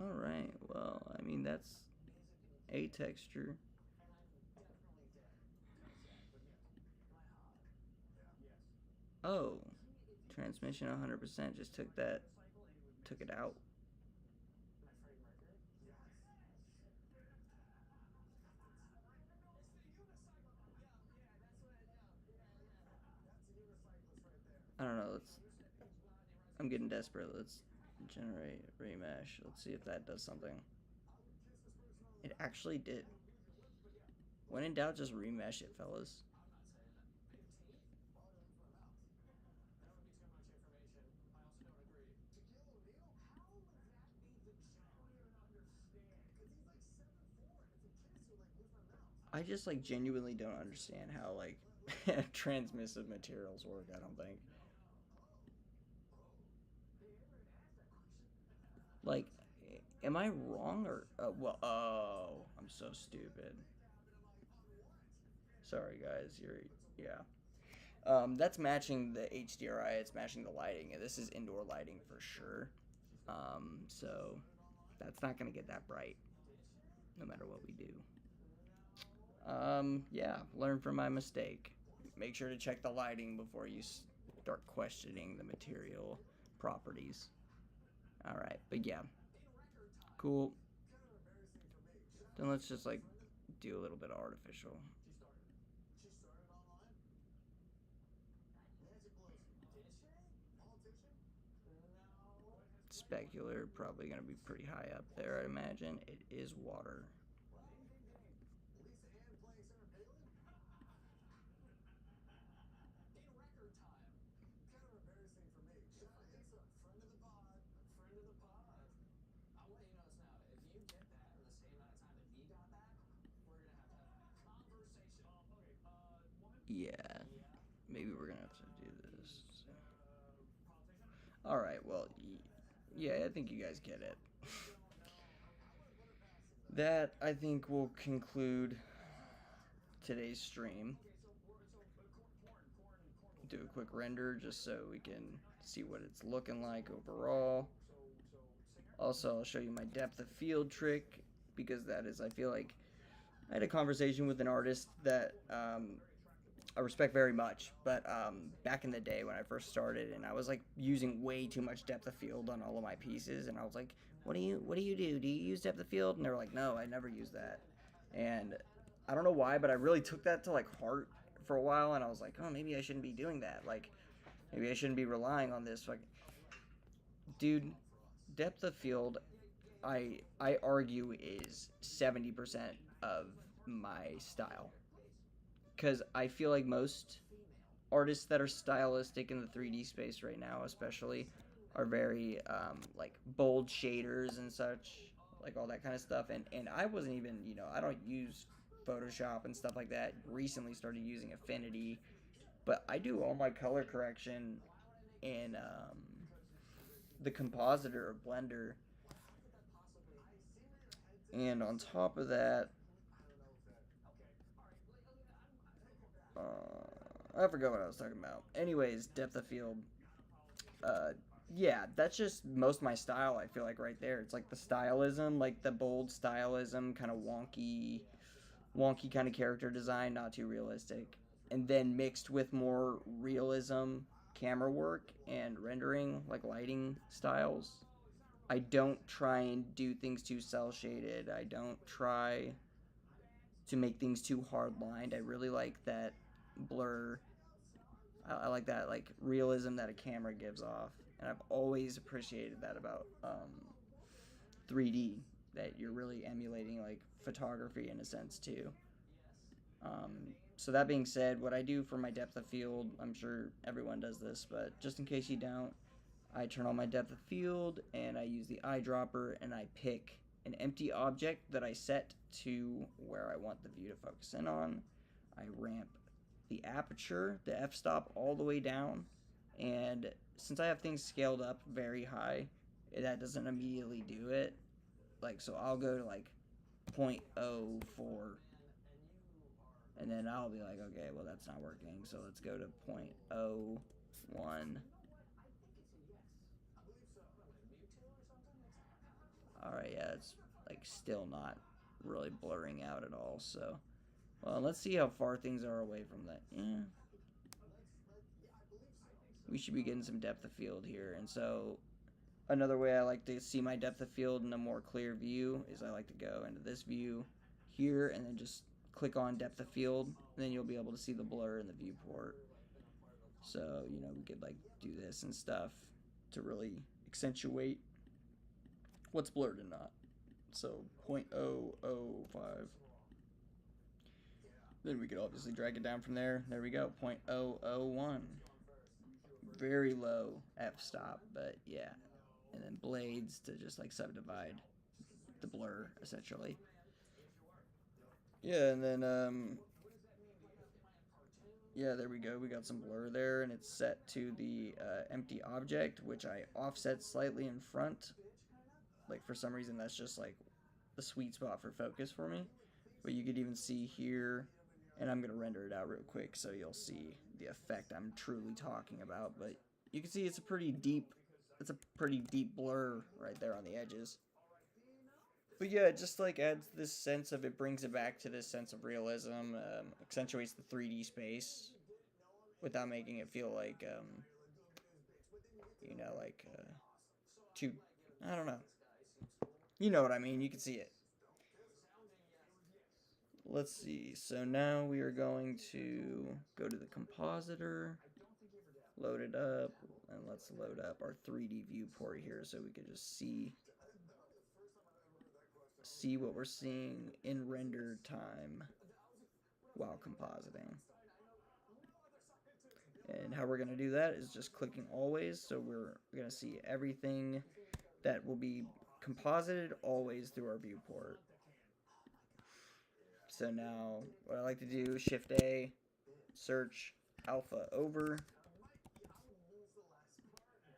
Alright, well, I mean, that's a texture. Oh, transmission 100% just took it out. I don't know, I'm getting desperate. Let's generate remesh. Let's see if that does something. It actually did. When in doubt, just remesh it, fellas. I just like genuinely don't understand how like transmissive materials work. I don't think. Like, am I wrong or well? Oh, I'm so stupid. Sorry, guys. Yeah. That's matching the HDRI. It's matching the lighting. This is indoor lighting for sure. So that's not gonna get that bright, no matter what we do. Yeah. Learn from my mistake. Make sure to check the lighting before you start questioning the material properties. All right, but yeah, cool. Then let's just like do a little bit of artificial. Specular, probably going to be pretty high up there, I'd imagine. It is water. Yeah, maybe we're going to have to do this. Alright, well, yeah, I think you guys get it. That, I think, will conclude today's stream. Do a quick render just so we can see what it's looking like overall. Also, I'll show you my depth of field trick, because that is, I feel like, I had a conversation with an artist that I respect very much, but back in the day when I first started, and I was like using way too much depth of field on all of my pieces, and I was like, what do you do? Do you use depth of field? And they were like, no, I never use that. And I don't know why, but I really took that to like heart for a while, and I was like, oh, maybe I shouldn't be doing that. Like, maybe I shouldn't be relying on this. Like, dude, depth of field, I argue is 70% of my style, because I feel like most artists that are stylistic in the 3D space right now, especially, are very like bold shaders and such, like all that kind of stuff. And I wasn't even, I don't use Photoshop and stuff like that. Recently started using Affinity, but I do all my color correction in the compositor or Blender. And on top of that, I forgot what I was talking about. Anyways, depth of field. Uh, yeah, that's just most of my style. I feel like right there, it's like the stylism, like the bold stylism, kind of wonky kind of character design, not too realistic, and then mixed with more realism, camera work and rendering, like lighting styles. I don't try and do things too cell shaded. I don't try to make things too hard lined. I really like that blur. I like that like realism that a camera gives off, and I've always appreciated that about 3D. That you're really emulating like photography in a sense too. So that being said, what I do for my depth of field, I'm sure everyone does this, but just in case you don't, I turn on my depth of field and I use the eyedropper and I pick an empty object that I set to where I want the view to focus in on. I ramp the aperture, the f-stop, all the way down, and since I have things scaled up very high, that doesn't immediately do it. Like, so I'll go to like 0.04, and then I'll be like, okay, well that's not working, so let's go to 0.01. Alright, yeah, it's like still not really blurring out at all, so well, let's see how far things are away from that. Yeah, we should be getting some depth of field here. And so another way I like to see my depth of field in a more clear view is I like to go into this view here and then just click on depth of field, and then you'll be able to see the blur in the viewport. So, we could like do this and stuff to really accentuate what's blurred and not. So 0.005. Then we could obviously drag it down from there. There we go, 0.001. Very low f-stop, but yeah. And then blades to just like subdivide the blur, essentially. Yeah, and then, yeah, there we go. We got some blur there, and it's set to the empty object, which I offset slightly in front. Like, for some reason, that's just like the sweet spot for focus for me. But you could even see here, and I'm going to render it out real quick so you'll see the effect I'm truly talking about. But you can see it's a pretty deep blur right there on the edges. But yeah, it just like adds this sense of, it brings it back to this sense of realism, accentuates the 3D space without making it feel like, like too, I don't know. You know what I mean? You can see it. let's see. So now we are going to go to the compositor, load it up, and let's load up our 3D viewport here so we can just see what we're seeing in render time while compositing. And how we're going to do that is just clicking always. So we're going to see everything that will be composited always through our viewport. So now what I like to do, Shift A, search alpha over,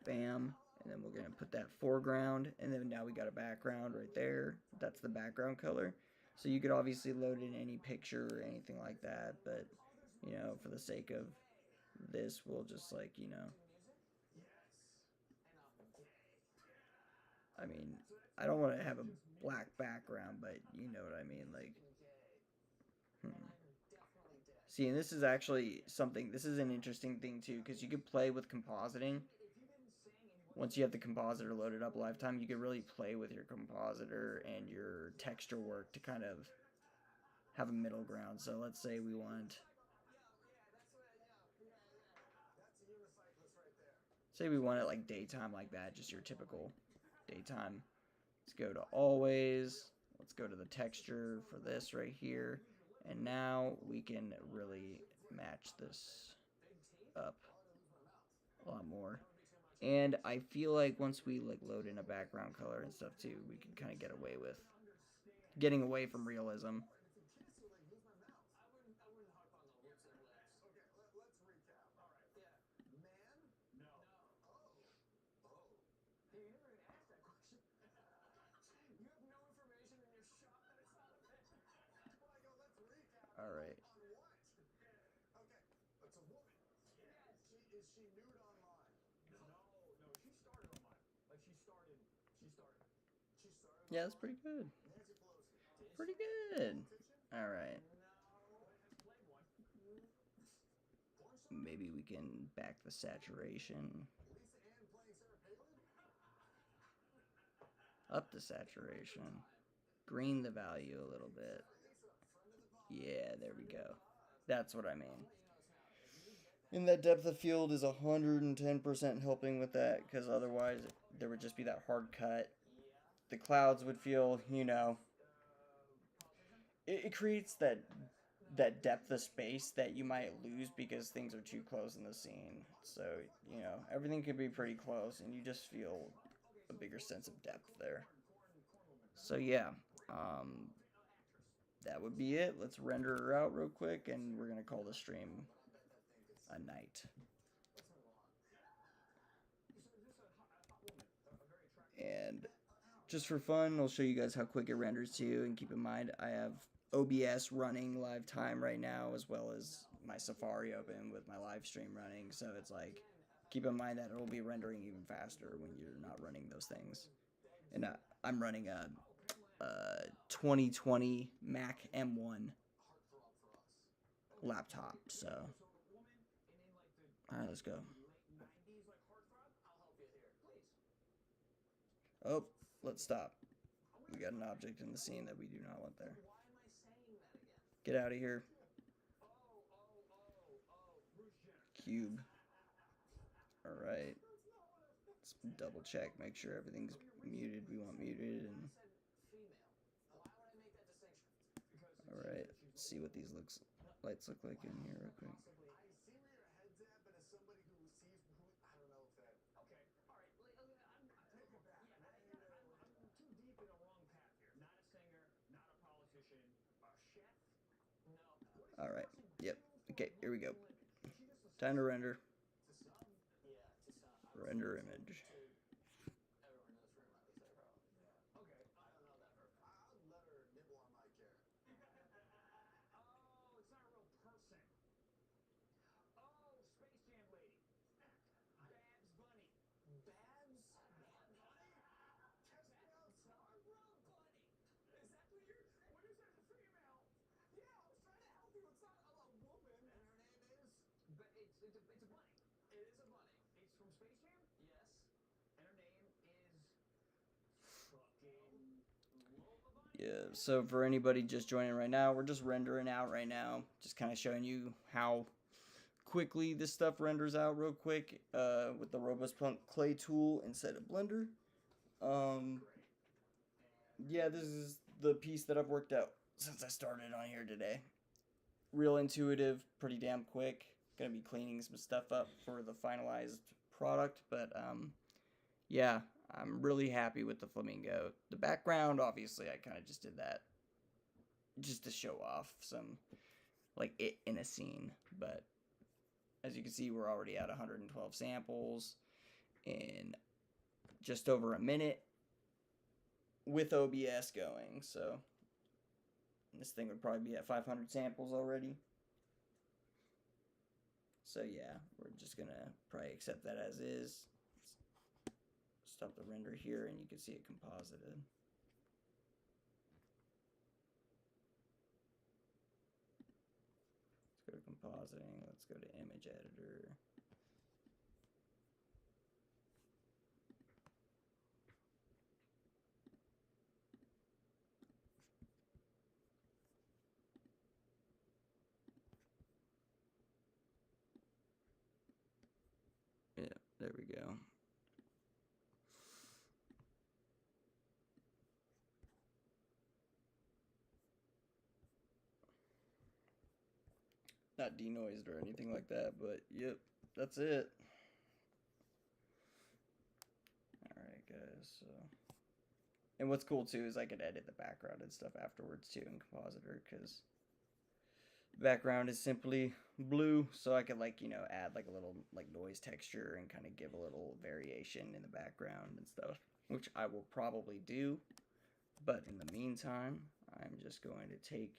bam, and then we're going to put that foreground, and then now we got a background right there. That's the background color. So you could obviously load in any picture or anything like that, but you know, for the sake of this, we'll just like, you know, I mean, I don't want to have a black background, but you know what I mean, like, See, and this is actually something, this is an interesting thing too, because you could play with compositing. Once you have the compositor loaded up lifetime, you could really play with your compositor and your texture work to kind of have a middle ground. So let's say we want, it like daytime like that, just your typical daytime. Let's go to always. Let's go to the texture for this right here. And now we can really match this up a lot more. And I feel like once we like load in a background color and stuff too, we can kind of get away with getting away from realism. All right. Yeah, that's pretty good. Pretty good. All right. Maybe we can back the saturation. Up the saturation. Green the value a little bit. Yeah, there we go. That's what I mean. And that depth of field is 110% helping with that, because otherwise there would just be that hard cut. The clouds would feel, you know, it creates that depth of space that you might lose because things are too close in the scene. So, you know, everything could be pretty close and you just feel a bigger sense of depth there. So yeah, that would be it. Let's render her out real quick and we're going to call the stream a night. And just for fun, I'll show you guys how quick it renders too. And keep in mind, I have OBS running live time right now, as well as my Safari open with my live stream running. So it's like, keep in mind that it will be rendering even faster when you're not running those things. And I'm running a 2020 Mac M1 laptop. So, all right, let's go. Oh, let's stop. We got an object in the scene that we do not want there. Get out of here. Cube. Alright. Let's double check, make sure everything's muted. We want muted. And alright, see what these lights look like in here real quick. Alright, yep. Okay, here we go. Time to render. Render image. Yeah, so for anybody just joining right now, we're just rendering out right now. Just kind of showing you how quickly this stuff renders out real quick with the Robospunk'S clay tool instead of Blender. Yeah, this is the piece that I've worked out since I started on here today. Real intuitive, pretty damn quick. Gonna be cleaning some stuff up for the finalized product, but yeah, I'm really happy with the flamingo. The background, obviously, I kind of just did that just to show off some, like, it in a scene. But as you can see, we're already at 112 samples in just over a minute with OBS going. So this thing would probably be at 500 samples already. So yeah, we're just gonna probably accept that as is. Stop the render here and you can see it composited. Let's go to compositing, let's go to image editor. Yeah, there we go. Not denoised or anything like that, but yep, that's it. Alright guys, so. And what's cool too is I could edit the background and stuff afterwards too in Compositor, because the background is simply blue, so I could, like, you know, add like a little like noise texture and kind of give a little variation in the background and stuff, which I will probably do. But in the meantime, I'm just going to take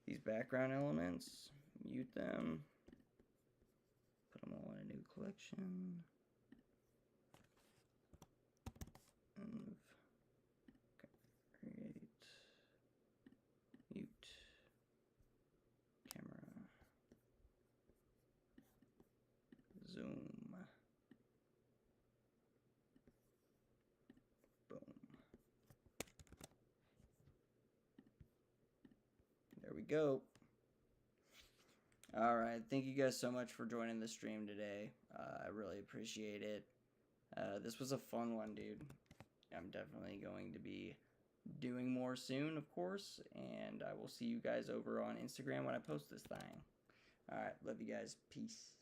these background elements, mute them, put them all in a new collection, and create, mute, camera, zoom, boom. There we go. Alright, thank you guys so much for joining the stream today. I really appreciate it. This was a fun one, dude. I'm definitely going to be doing more soon, of course, and I will see you guys over on Instagram when I post this thing. Alright, love you guys. Peace.